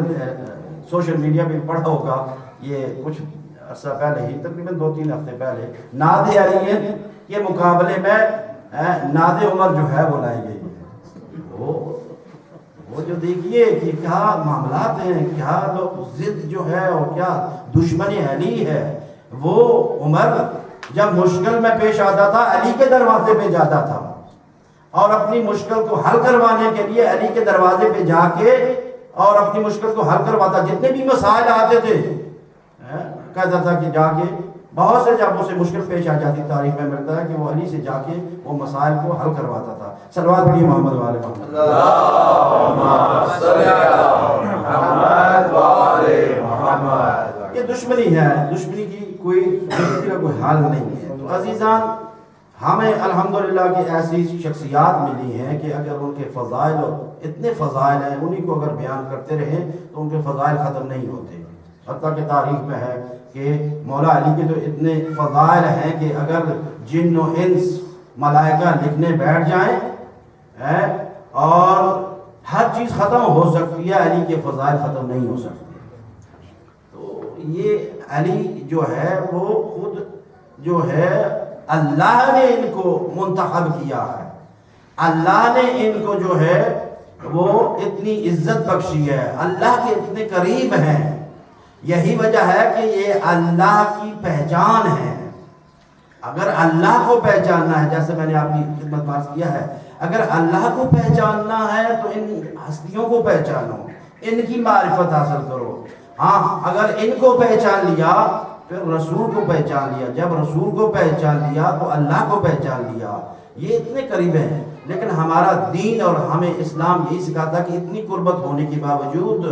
سوشل میڈیا پہ پڑھا ہوگا، یہ کچھ عرصہ پہلے ہی تقریباً 2-3 ہفتے پہلے نعت علی کے مقابلے میں نعت عمر جو ہے وہ لائی گئی ہے۔ وہ جو دیکھیے کہ کیا معاملات ہیں، کیا ضد جو ہے اور کیا دشمن علی ہے۔ وہ عمر جب مشکل میں پیش آتا تھا علی کے دروازے پہ جاتا تھا اور اپنی مشکل کو حل کروانے کے لیے علی کے دروازے پہ جا کے اور اپنی مشکل کو حل کرواتا، جتنے بھی مسائل آتے تھے کہتا تھا کہ جا کے بہت سے جب اسے مشکل پیش آ جاتی، تاریخ میں ملتا ہے کہ وہ علی سے جا کے وہ مسائل کو حل کرواتا تھا۔ صلوات پڑھیے محمد والے محمد۔ اللہم صلی علی محمد وآل محمد۔ یہ دشمنی ہے، دشمنی کی کوئی حال نہیں ہے۔ تو عزیزان، ہمیں الحمدللہ کہ ایسی شخصیات ملی ہیں کہ اگر ان کے فضائل، اتنے فضائل ہیں، انہی کو اگر بیان کرتے رہیں تو ان کے فضائل ختم نہیں ہوتے۔ حتیٰ کہ تاریخ میں ہے کہ مولا علی کے تو اتنے فضائل ہیں کہ اگر جن و انس ملائکہ لکھنے بیٹھ جائیں اور ہر چیز ختم ہو سکتی ہے، علی کے فضائل ختم نہیں ہو سکتے۔ تو یہ علی جو ہے وہ خود جو ہے اللہ نے ان کو منتخب کیا ہے، اللہ نے ان کو جو ہے وہ اتنی عزت بخشی ہے، اللہ کے اتنے قریب ہیں۔ یہی وجہ ہے کہ یہ اللہ کی پہچان ہے۔ اگر اللہ کو پہچاننا ہے، جیسے میں نے آپ کی خدمت میں عرض کیا ہے، اگر اللہ کو پہچاننا ہے تو ان ہستیوں کو پہچانو، ان کی معرفت حاصل کرو۔ ہاں، اگر ان کو پہچان لیا پھر رسول کو پہچان لیا، جب رسول کو پہچان لیا تو اللہ کو پہچان لیا۔ یہ اتنے قریب ہیں، لیکن ہمارا دین اور ہمیں اسلام یہی سکھاتا کہ اتنی قربت ہونے کے باوجود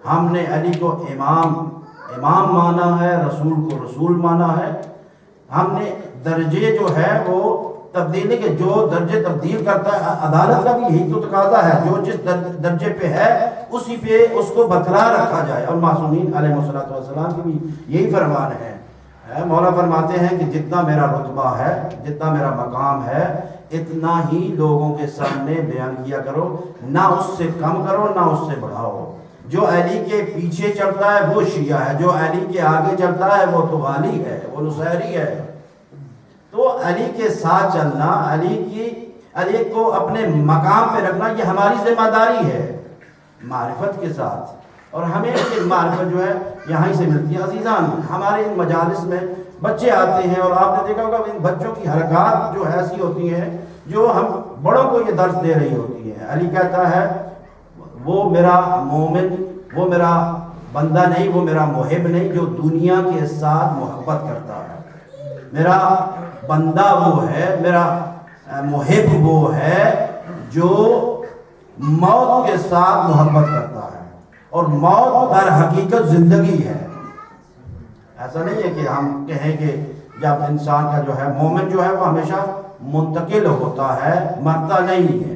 ہم نے علی کو امام مانا ہے، رسول کو رسول مانا ہے۔ ہم نے درجے جو ہے وہ تبدیلی کے، جو درجے تبدیل کرتا ہے، عدالت کا بھی یہی تو تقاضا ہے، جو جس درجے پہ ہے اسی پہ اس کو برقرار رکھا جائے، اور معصومین علیہ السلام کی بھی یہی فرمان ہے۔ مولا فرماتے ہیں کہ جتنا میرا رتبہ ہے، جتنا میرا مقام ہے، اتنا ہی لوگوں کے سامنے بیان کیا کرو، نہ اس سے کم کرو نہ اس سے بڑھاؤ۔ جو علی کے پیچھے چلتا ہے وہ شیعہ ہے، جو علی کے آگے چلتا ہے وہ تو غالی ہے، وہ نصیری ہے۔ تو علی کے ساتھ چلنا، علی کو اپنے مقام پہ رکھنا، یہ ہماری ذمہ داری ہے معرفت کے ساتھ، اور ہمیں یہ معرفت جو ہے یہاں سے ملتی ہے۔ عزیزان، ہمارے ان مجالس میں بچے آتے ہیں اور آپ نے دیکھا ہوگا ان بچوں کی حرکات جو ایسی ہوتی ہیں جو ہم بڑوں کو یہ درس دے رہی ہوتی ہیں۔ علی کہتا ہے وہ میرا مومن، وہ میرا بندہ نہیں، وہ میرا محب نہیں جو دنیا کے ساتھ محبت کرتا ہے۔ میرا بندہ وہ ہے، میرا محب وہ ہے جو موت کے ساتھ محبت کرتا ہے، اور موت در حقیقت زندگی ہے۔ ایسا نہیں ہے کہ ہم کہیں کہ جب انسان کا جو ہے مومن جو ہے وہ ہمیشہ منتقل ہوتا ہے، مرتا نہیں ہے۔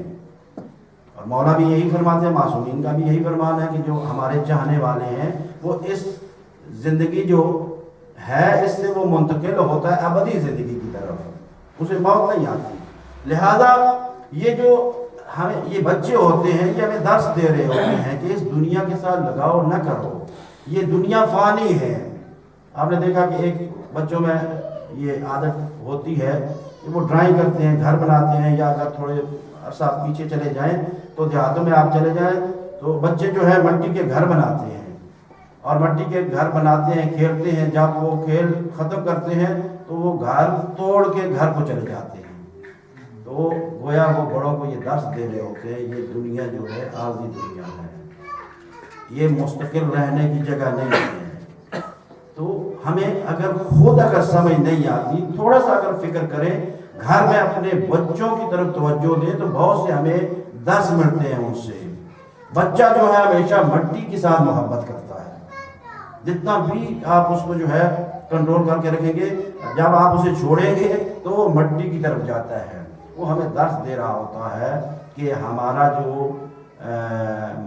اور مولا بھی یہی فرماتے ہیں، معصومین کا بھی یہی فرمان ہے کہ جو ہمارے چاہنے والے ہیں وہ اس زندگی جو ہے اس سے وہ منتقل ہوتا ہے ابدی زندگی کی طرف، اسے موت نہیں آتی۔ لہذا یہ جو ہمیں یہ بچے ہوتے ہیں یہ ہمیں درس دے رہے ہوتے ہیں کہ اس دنیا کے ساتھ لگاؤ نہ کرو، یہ دنیا فانی ہے۔ آپ نے دیکھا کہ ایک بچوں میں یہ عادت ہوتی ہے کہ وہ ڈرائنگ کرتے ہیں، گھر بناتے ہیں، یا اگر تھوڑے عرصہ پیچھے چلے جائیں تو دیہاتوں میں آپ چلے جائیں تو بچے جو ہے مٹی کے گھر بناتے ہیں، اور مٹی کے گھر بناتے ہیں، کھیلتے ہیں، جب وہ کھیل ختم کرتے ہیں تو وہ گھر توڑ کے گھر کو چلے جاتے ہیں۔ تو گویا وہ بڑوں کو یہ درس دے رہے ہوتے ہیں یہ دنیا جو ہے عارضی دنیا ہے، یہ مستقل رہنے کی جگہ نہیں ہے۔ تو ہمیں اگر سمجھ نہیں آتی، تھوڑا سا اگر فکر کریں، گھر میں اپنے بچوں کی طرف توجہ دیں تو بہت سے ہمیں درس ملتے ہیں ان سے۔ بچہ جو ہے ہمیشہ مٹی کے ساتھ محبت کرتا ہے، جتنا بھی آپ اس کو جو ہے کنٹرول کر کے رکھیں گے، جب آپ اسے چھوڑیں گے تو وہ مٹی کی طرف جاتا ہے۔ وہ ہمیں درس دے رہا ہوتا ہے کہ ہمارا جو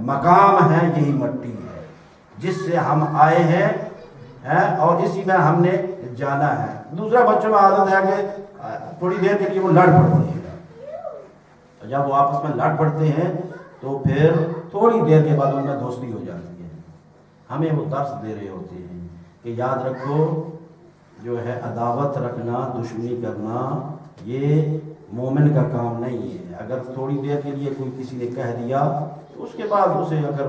مقام ہے یہی مٹی ہے، جس سے ہم آئے ہیں اور اسی میں ہم نے جانا ہے۔ دوسرا بچوں میں عادت ہے کہ تھوڑی دیر کے لیے وہ لڑ پڑتے ہیں، جب وہ آپس میں لڑ پڑتے ہیں تو پھر تھوڑی دیر کے بعد ان میں دوستی ہو جاتی ہے۔ ہمیں وہ درس دے رہے ہوتے ہیں کہ یاد رکھو جو ہے عداوت رکھنا، دشمنی کرنا یہ مومن کا کام نہیں ہے۔ اگر تھوڑی دیر کے لیے کوئی کسی نے کہہ دیا تو اس کے بعد اسے اگر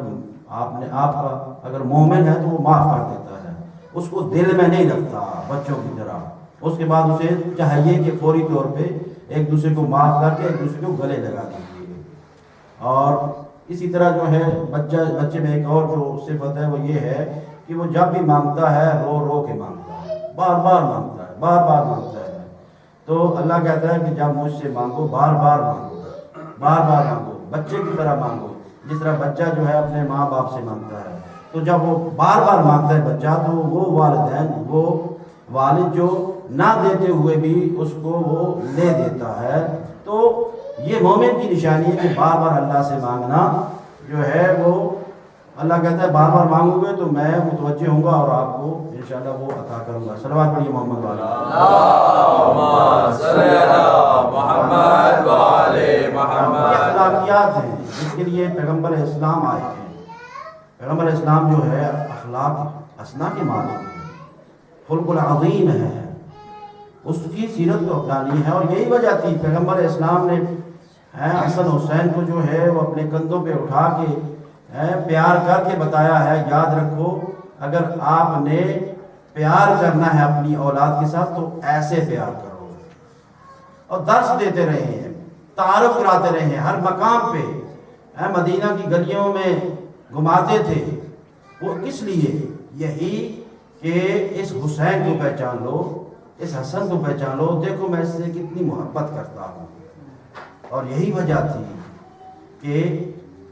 آپ کا اگر مومن ہے تو وہ معاف کر دیتا ہے، اس کو دل میں نہیں رکھتا بچوں کی طرح۔ اس کے بعد اسے چاہیے کہ فوری طور پہ ایک دوسرے کو معاف کر کے ایک دوسرے کو گلے لگا دیجیے۔ اور اسی طرح جو ہے بچے میں ایک اور جو صفت ہے وہ یہ ہے کہ وہ جب بھی مانگتا ہے رو رو کے مانگتا ہے، بار بار مانگتا ہے، بار بار مانگتا ہے۔ تو اللہ کہتا ہے کہ جب مجھ سے مانگو بار بار مانگو، بار بار مانگو، بچے کی طرح مانگو، جس طرح بچہ جو ہے اپنے ماں باپ سے مانگتا ہے۔ تو جب وہ بار بار مانگتا ہے بچہ تو وہ والدین، وہ والد جو نہ دیتے ہوئے بھی اس کو وہ لے دیتا ہے۔ تو یہ مومن کی نشانی ہے کہ بار بار اللہ سے مانگنا جو ہے وہ اللہ کہتا ہے بار بار مانگو گے تو میں متوجہ ہوں گا اور آپ کو انشاءاللہ وہ عطا کروں گا۔ صلوات پڑھیے محمد والے یہ اخلاقیات ہیں جس کے لیے پیغمبر اسلام آئے ہیں۔ پیغمبر اسلام جو ہے اخلاق حسنہ کے مالک ہیں، خلق العظیم ہے، اس کی سیرت کو اپنانی ہے۔ اور یہی وجہ تھی پیغمبر اسلام نے حسن حسین کو جو ہے وہ اپنے کندھوں پہ اٹھا کے پیار کر کے بتایا ہے یاد رکھو اگر آپ نے پیار کرنا ہے اپنی اولاد کے ساتھ تو ایسے پیار کرو۔ اور درس دیتے رہے ہیں، تعارف کراتے رہے ہیں ہر مقام پہ۔ مدینہ کی گلیوں میں گھماتے تھے، وہ کس لیے؟ یہی کہ اس حسین کو پہچان لو، اس حسن کو پہچان لو، دیکھو میں اس سے کتنی محبت کرتا ہوں۔ اور یہی وجہ تھی کہ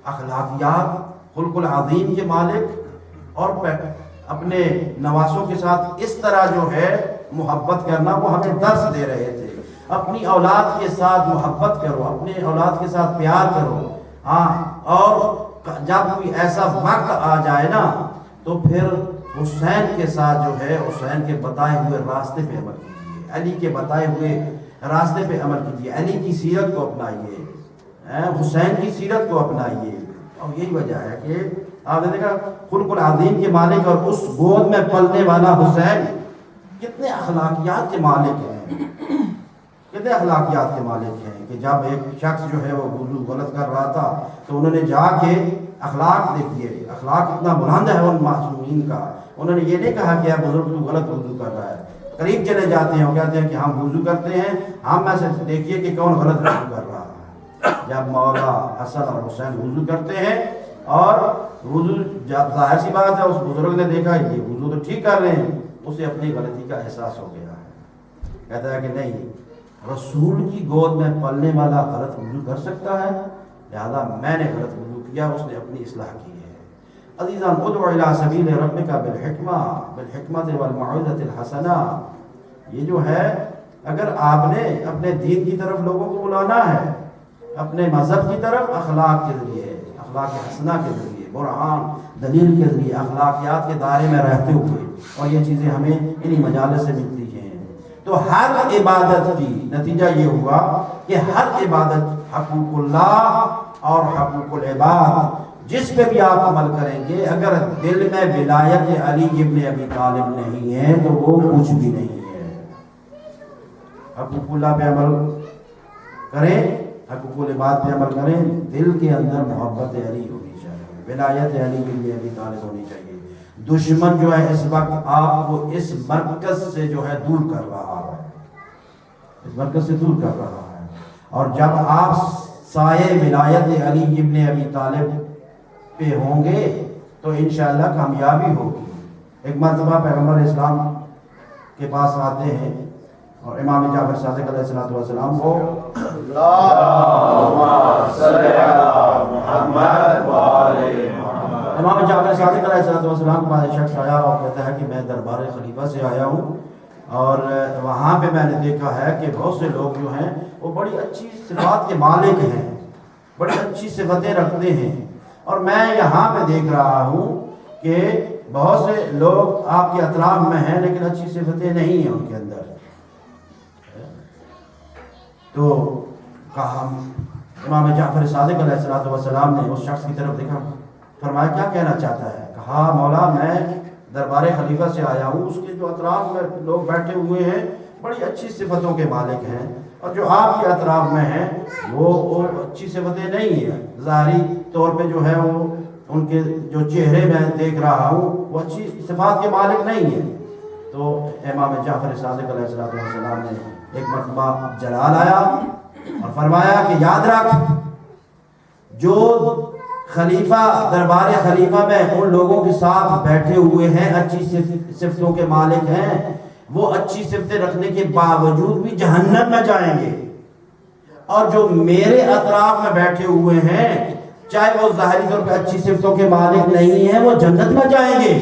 اخلاقیات، خلق العظیم کے مالک اور اپنے نواسوں کے ساتھ اس طرح جو ہے محبت کرنا، وہ ہمیں درس دے رہے تھے۔ اپنی اولاد کے ساتھ محبت کرو، اپنے اولاد کے ساتھ پیار کرو، اور جب کوئی ایسا وقت آ جائے نا تو پھر حسین کے ساتھ جو ہے حسین کے بتائے ہوئے راستے پہ عمل کیجیے، علی کے بتائے ہوئے راستے پہ عمل کیجیے، علی کی سیرت کو اپنائیے، حسین کی سیرت کو اپنائیے۔ اور یہی وجہ ہے کہ آپ نے دیکھا خلق العظیم کے مالک اور اس گود میں پلنے والا حسین کتنے اخلاقیات کے مالک ہیں، کتنے اخلاقیات کے مالک ہیں کہ جب ایک شخص جو ہے وہ وضو غلط کر رہا تھا تو انہوں نے جا کے اخلاق دیکھیے، اخلاق اتنا بلند ہے ان معصومین کا، انہوں نے یہ نہیں کہا کہ بزرگ تو غلط وضو کر رہا ہے، قریب چلے جاتے ہیں، وہ کہتے ہیں کہ ہم وضو کرتے ہیں، ہم میں سے دیکھیے کہ کون غلط وضو کر رہا ہے۔ جب مولا حسن اور حسین وضو کرتے ہیں اور وضو ظاہر سی بات ہے اس بزرگ نے دیکھا یہ وضو تو ٹھیک کر رہے ہیں، اسے اپنی غلطی کا احساس ہو گیا ہے، کہتا ہے کہ نہیں رسول کی گود میں پلنے والا غلط وضو کر سکتا ہے، لہذا میں نے غلط وضو کیا، اس نے اپنی اصلاح کی ہے۔ عزیزان ادعو الی سبیل ربک بالحکمۃ والموعظۃ الحسنہ، یہ جو ہے اگر آپ نے اپنے دین کی طرف لوگوں کو بلانا ہے، اپنے مذہب کی طرف اخلاق کے ذریعے، اخلاق حسنہ کے ذریعے، برہان دلیل کے ذریعے، اخلاقیات کے دائرے میں رہتے ہوئے، اور یہ چیزیں ہمیں انہی مجالس سے ملتی ہیں۔ تو ہر عبادت کی نتیجہ یہ ہوا کہ ہر عبادت حقوق اللہ اور حقوق العباد جس پہ بھی آپ عمل کریں گے، اگر دل میں ولایت علی ابن ابی طالب نہیں ہے تو وہ کچھ بھی نہیں ہے۔ حقوق اللہ پہ عمل کریں، حقوق العباد پہ عمل کریں، دل کے اندر محبت علی ہونی چاہیے، ولایت علی ابن ابی طالب ہونی چاہیے۔ دشمن جو ہے اس وقت آپ کو اس مرکز سے جو ہے دور کر رہا ہے، اس مرکز سے دور کر رہا ہے. اور جب آپ سایہ ولایت علی ابن ابی طالب پہ ہوں گے تو انشاءاللہ کامیابی ہوگی. ایک مرتبہ پیغمبر اسلام کے پاس آتے ہیں اور امام جعفر صادق علیہ السلام کو امام جعفر صادق علیہ السلام کے پاس شخص آیا اور کہتا ہے کہ میں دربار خلیفہ سے آیا ہوں اور وہاں پہ میں نے دیکھا ہے کہ بہت سے لوگ جو ہیں وہ بڑی اچھی صفات کے مالک ہیں، بڑی اچھی صفتیں رکھتے ہیں، اور میں یہاں پہ دیکھ رہا ہوں کہ بہت سے لوگ آپ کے اطراف میں ہیں لیکن اچھی صفتیں نہیں ہیں ان کے اندر. تو کہا امام جعفر صادق علیہ السلام نے اس شخص کی طرف دیکھا، فرمایا کیا کہنا چاہتا ہے؟ کہا مولا میں دربار خلیفہ سے آیا ہوں، اس کے جو اطراف میں لوگ بیٹھے ہوئے ہیں بڑی اچھی صفتوں کے مالک ہیں، اور جو آپ کے اطراف میں ہیں وہ اچھی صفتیں نہیں ہیں، ظاہری طور پہ جو ہے وہ ان کے جو چہرے میں دیکھ رہا ہوں وہ اچھی صفات کے مالک نہیں ہیں. تو امام جعفر صادق علیہ السلام نے ایک مرتبہ جلال آیا اور فرمایا کہ یاد رکھ، جو خلیفہ دربار خلیفہ میں ان لوگوں کے ساتھ بیٹھے ہوئے ہیں اچھی صفتوں کے مالک ہیں، وہ اچھی صفتیں رکھنے کے باوجود بھی جہنم میں جائیں گے، اور جو میرے اطراف میں بیٹھے ہوئے ہیں چاہے وہ ظاہری طور پہ اچھی صفتوں کے مالک نہیں ہیں وہ جنت میں جائیں گے.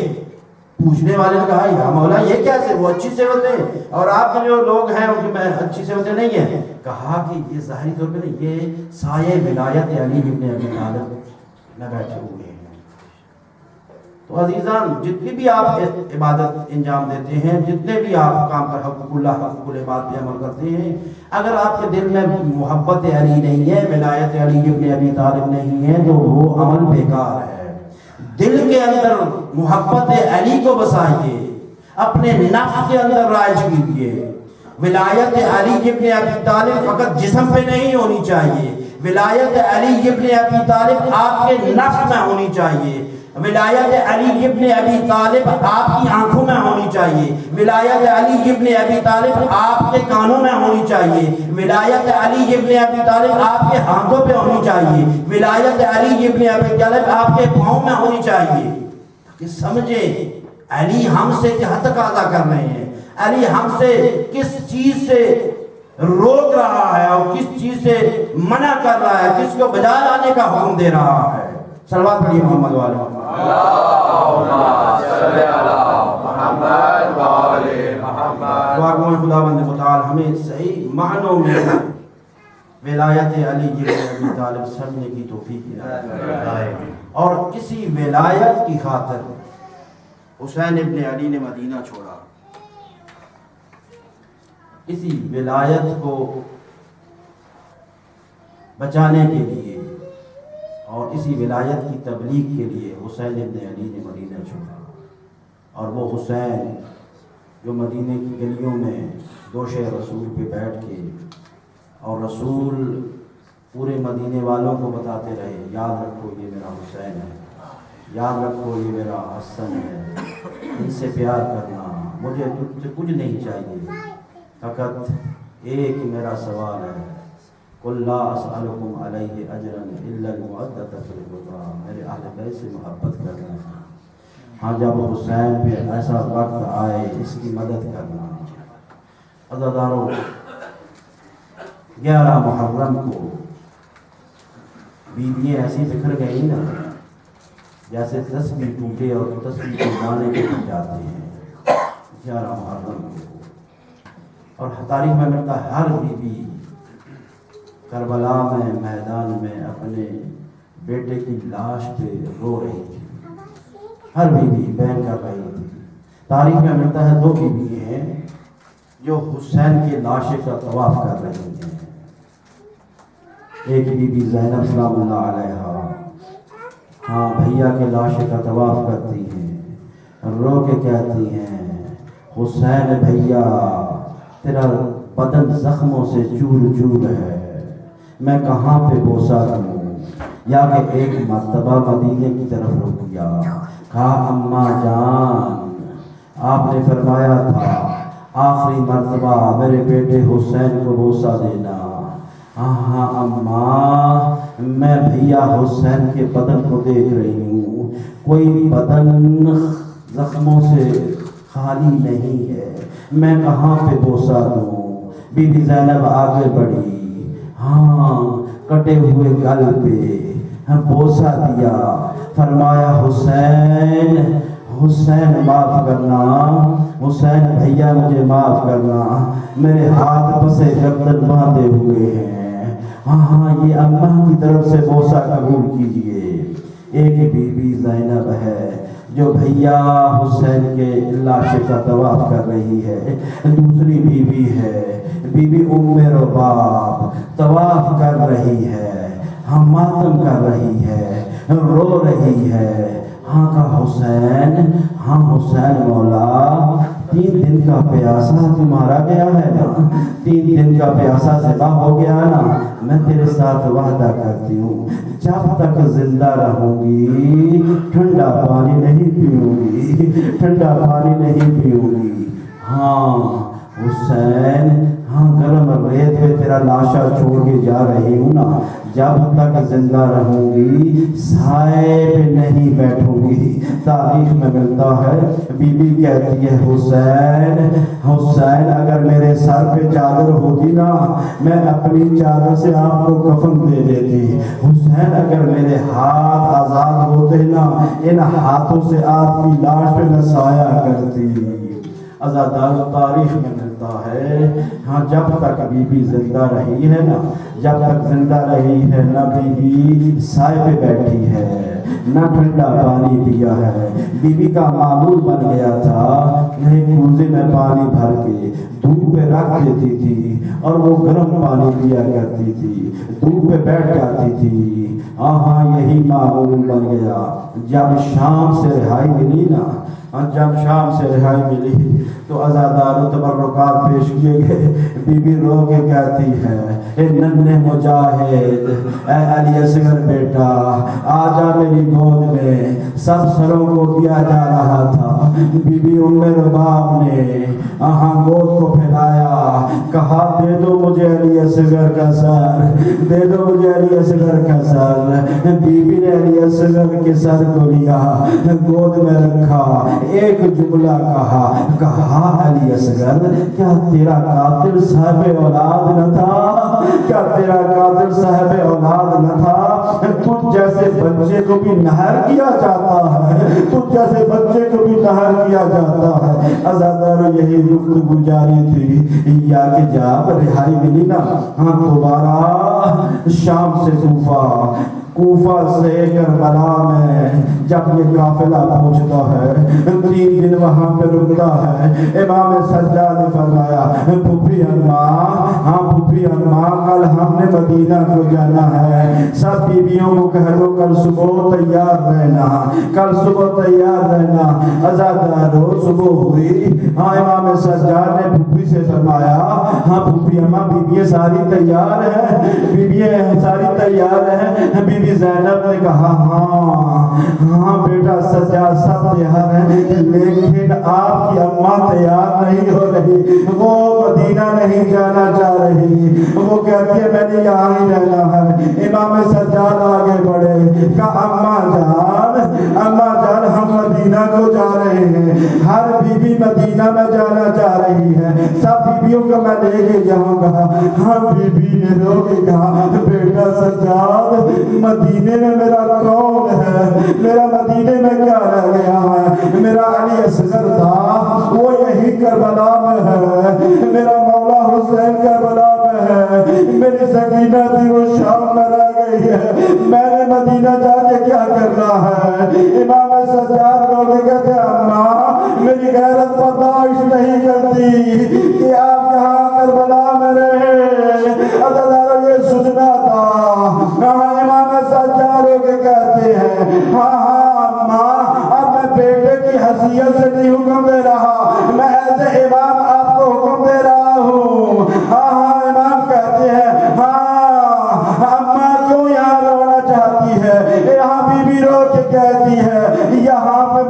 پوچھنے والے نے کہا یا مولا یہ کیسے، وہ اچھی صفتیں اور آپ کے جو لوگ ہیں ان کی میں اچھی صفتیں نہیں ہیں؟ کہا کہ یہ ظاہری طور پہ نہیں، یہ سایہ ولایت علی ابن ابی طالب میں بیٹھے ہوئے ہیں. تو عزیزان جتنی بھی آپ عبادت انجام دیتے ہیں، جتنے بھی آپ کام کر حقوق اللہ حقوق العباد پہ عمل کرتے ہیں، اگر آپ کے دل میں محبت علی نہیں ہے، ولایت علی ابن ابی طالب نہیں ہے تو وہ عمل بیکار ہے. دل کے اندر محبت علی کو بسائیے، اپنے نفس کے اندر رائج کیجیے. ولایت علی ابن ابی طالب فقط جسم پہ نہیں ہونی چاہیے، ولایت علی ابن ابی طالب آپ کے نفس میں ہونی چاہیے، ولایت علی ابن ابی طالب آپ کی آنکھوں میں ہونی چاہیے، ولایت علی ابن ابی طالب آپ کے کانوں میں ہونی چاہیے، ولایت علی ابن ابی طالب آپ کے ہاتھوں پہ ہونی چاہیے، ولایت علی ابن ابی طالب آپ کے پاؤں میں ہونی چاہیے. کہ سمجھیں علی ہم سے کیا تقاضا کر رہے ہیں، علی ہم سے کس چیز سے روک رہا ہے اور کس چیز سے منع کر رہا ہے، کس کو بجا لانے کا حکم دے رہا ہے. صلوات پڑھیے محمد والے خدا بند متعال ہمیں صحیح معنوں میں ولایت علی ابن ابی طالب سمجھنے کی توفیق عنایت فرمائے. اور اسی ولایت کی خاطر حسین ابن علی نے مدینہ چھوڑا. اسی ولایت کو بچانے کے لیے اور اسی ولایت کی تبلیغ کے لیے حسین ابن علی نے مدینہ چھوڑا. اور وہ حسین جو مدینہ کی گلیوں میں دوش رسول پہ بیٹھ کے اور رسول پورے مدینے والوں کو بتاتے رہے یاد رکھو یہ میرا حسین ہے، یاد رکھو یہ میرا حسن ہے، ان سے پیار کرنا، مجھے تجھ سے کچھ نہیں چاہیے، فقط ایک میرا سوال ہے، قل لا اسألکم علیہ اجرا الا المودۃ فی القربى، میرے اہل بیت سے محبت کرنا. ہاں جب حسین پہ ایسا وقت آئے اس کی مدد کرنا. عزاداروں 11 محرم کو بیویاں ایسی بکھر گئی نا جیسے تسبیح ٹوٹے اور تسبیح کے دانے ٹوٹ جاتے ہیں. 11 محرم کو اور تاریخ میں ملتا ہے ہر بیوی کربلا میں میدان میں اپنے بیٹے کی لاش پہ رو رہی تھی، ہر بیوی بین کر رہی تھی. تاریخ میں ملتا ہے 2 بیوی ہیں جو حسین کے لاشے کا طواف کر رہی ہیں. ایک بیوی زینب سلام اللہ علیہا ہاں بھیا کے لاشے کا طواف کرتی ہیں، رو کے کہتی ہیں حسین بھیا تیرا بدن زخموں سے چور چور ہے، میں کہاں پہ بوسہ کروں. یا کہ ایک مرتبہ مدینے کی طرف رک گیا، کہا اما جان آپ نے فرمایا تھا آخری مرتبہ میرے بیٹے حسین کو بوسہ دینا. ہاں اماں میں بھیا حسین کے بدن کو دیکھ رہی ہوں, کوئی بدن زخموں سے خالی نہیں ہے, میں کہاں پہ بوسہ دوں. بی بی زینب آگے بڑھی, ہاں کٹے ہوئے گل پہ بوسہ دیا, فرمایا حسین حسین معاف کرنا, حسین بھیا مجھے معاف کرنا, میرے ہاتھ پسے گردن باندھے ہوئے ہیں. ہاں یہ اماں کی طرف سے بوسہ قبول کیجئے. ایک بی بی زینب ہے جو بھیا حسین کے لاشے کا طواف کر رہی ہے, دوسری بی بی ہے بی بی ام رباب طواف کر رہی ہے, ہاں ماتم کر رہی ہے, رو رہی ہے. ہاں کا حسین, ہاں حسین مولا 3 دن کا پیاسا تمہارا گیا ہے نا, 3 دن کا پیاسا ذبح ہو گیا نا. میں تیرے ساتھ وعدہ کرتی ہوں جب تک زندہ رہوں گی ٹھنڈا پانی نہیں پیوں گی, ٹھنڈا پانی نہیں پیوں گی. ہاں حسین, ہاں گرم ریت پہ تیرا لاشا چھوڑ کے جا رہی ہوں نا, جب تک زندہ رہوں گی سائے پہ نہیں بیٹھوں گی. تاریخ میں ملتا ہے بی بی کہتی ہے حسین حسین اگر میرے سر پہ چادر ہوتی نا میں اپنی چادر سے آپ کو کفن دے دیتی. حسین اگر میرے ہاتھ آزاد ہوتے نا ان ہاتھوں سے آپ کی لاش پہ میں سایہ کرتی. ازادار تاریخ میں ملتا ہے ہاں جب تک بی بی زندہ رہی ہے نا, جب تک زندہ رہی ہے نہ بی بی سائے پہ بیٹھی ہے نہ ٹھنڈا پانی پیا ہے. بی بی کا معمول بن گیا تھا ایک کوزے میں پانی بھر کے دھوپ پہ رکھ دیتی تھی اور وہ گرم پانی پیا کرتی تھی, دھوپ پہ بیٹھ جاتی تھی. ہاں یہی معمول بن گیا. جب شام سے رہائی ملی نا, جب شام سے رہائی ملی تو عزادار و تبرکات پیش کیے گئے. بی بی رو کے کہتی ہے اے ننھے مجاہد, اے علی اصغر بیٹا آ جا میری گود میں. سب سروں کو دیا جا رہا تھا. بی بی ام رباب نے گود کو پھیلایا, کہا دے دو مجھے علی اصغر کا سر, دے دو مجھے علی اصغر کا سر. بی بی نے علی اصغر کے سر کو لیا, گود میں رکھا, ایک جملہ کہا علی اصغر کیا تیرا قاتل صاحب اولاد نہ تھا, کیا تیرا قاتل صاحب اولاد نہ تھا. تجھ جیسے بچے کو بھی نہر کیا جاتا ہے, تجھ جیسے بچے کو بھی نہر کیا جاتا ہے. عزادار یہی گفتگو جاری تھی یا کہ جب رہائی ملی نا ہاں دوبارہ شام سے کوفہ سے کربلا میں جب یہ قافلہ پہنچتا ہے 3 دن وہاں پہ رکتا ہے. امام سجاد نے فرمایا پھوپھی اماں کل ہم نے مدینہ کو جانا ہے, سب بیویوں کو کہہ دو کل صبح تیار رہنا, کل صبح تیار رہنا. عزادارو صبح ہوئی, ہاں امام سجاد نے پھوپھی سے فرمایا ہاں پھوپھی اماں بیویاں ساری تیار ہیں, بیویاں ساری تیار ہیں. بی بی زینب نے کہا ہاں بیٹا سجاد سب تیار ہیں, لیکن آپ کی اماں تیار نہیں ہو رہی, وہ مدینہ نہیں جانا چاہ رہی, وہ کہتی ہے میں نے یہاں ہی رہنا ہے. امام سجاد آگے بڑھے, کہا اماں جان ہم مدینہ کو جا رہے ہیں, ہر بیوی مدینہ میں جانا چاہ رہی ہے, سب بیویوں کو میں لے کے جاؤں گا. ہاں بیوی نے رو کے کہا بیٹا سجاد مدینے میں میرا کون ہے, میرا مدینے میں کیا رہ گیا ہے. میرا علی اصغر تھا وہ یہی کربلا میں ہے, میرا مولا حسین کربلا میں ہے, میری سکینہ تھی وہ شام میں رہ گئی ہے, میں نے مدینہ جا کے کیا کرنا ہے. امام سجاد رونے کہتے اماں میری غیرت برداشت نہیں کرتی کہ آپ یہاں کربلا میں رہے. عزادارو یہ سننا تھا. امام سجاد کے کہتے ہیں ہاں اماں اب میں بیٹے کی حیثیت سے نہیں حکم دے رہا, میں ایسے امام آپ کو حکم دے رہا ہوں. ہاں امام کہتے ہیں ہاں اماں کیوں یہاں رونا چاہتی ہے. یہاں بی بی رو کے کہتی ہے یہاں پہ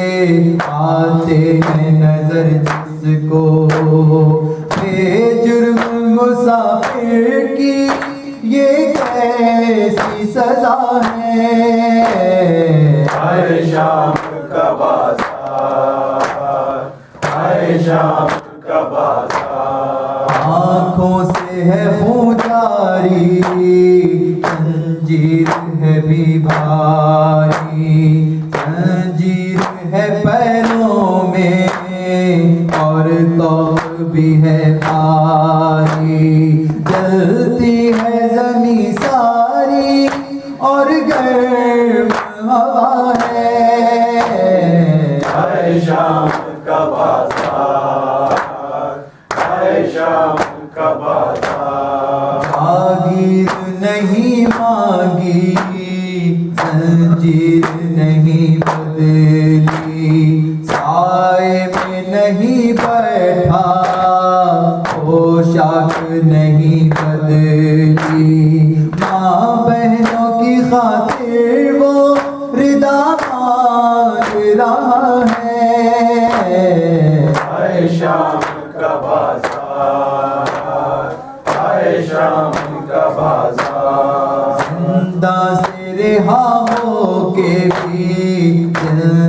آئے شام کا بازار، آئے شام کا بازار، آنکھوں سے ہے خون جاری، زنجیر ہے بھی بھاری، زنجیر ہے پیروں میں اور توق بھی ہے بھاری، جلتی ہے زمین ساری اور گرم ہوا ہے، آئے شام کا بازار، آئے شام کا بازار، جاگیر نہیں مانگی، زنجیر نہیں بدلی، سائے میں نہیں بیٹھا، پوشاک نہیں بدلی، ماں بہنوں کی خاطر وہ ردا مانگ رہا ہے، آئے شام کا بازار، آئے شام کا بازار، زندہ سے رہا ہو کے بھی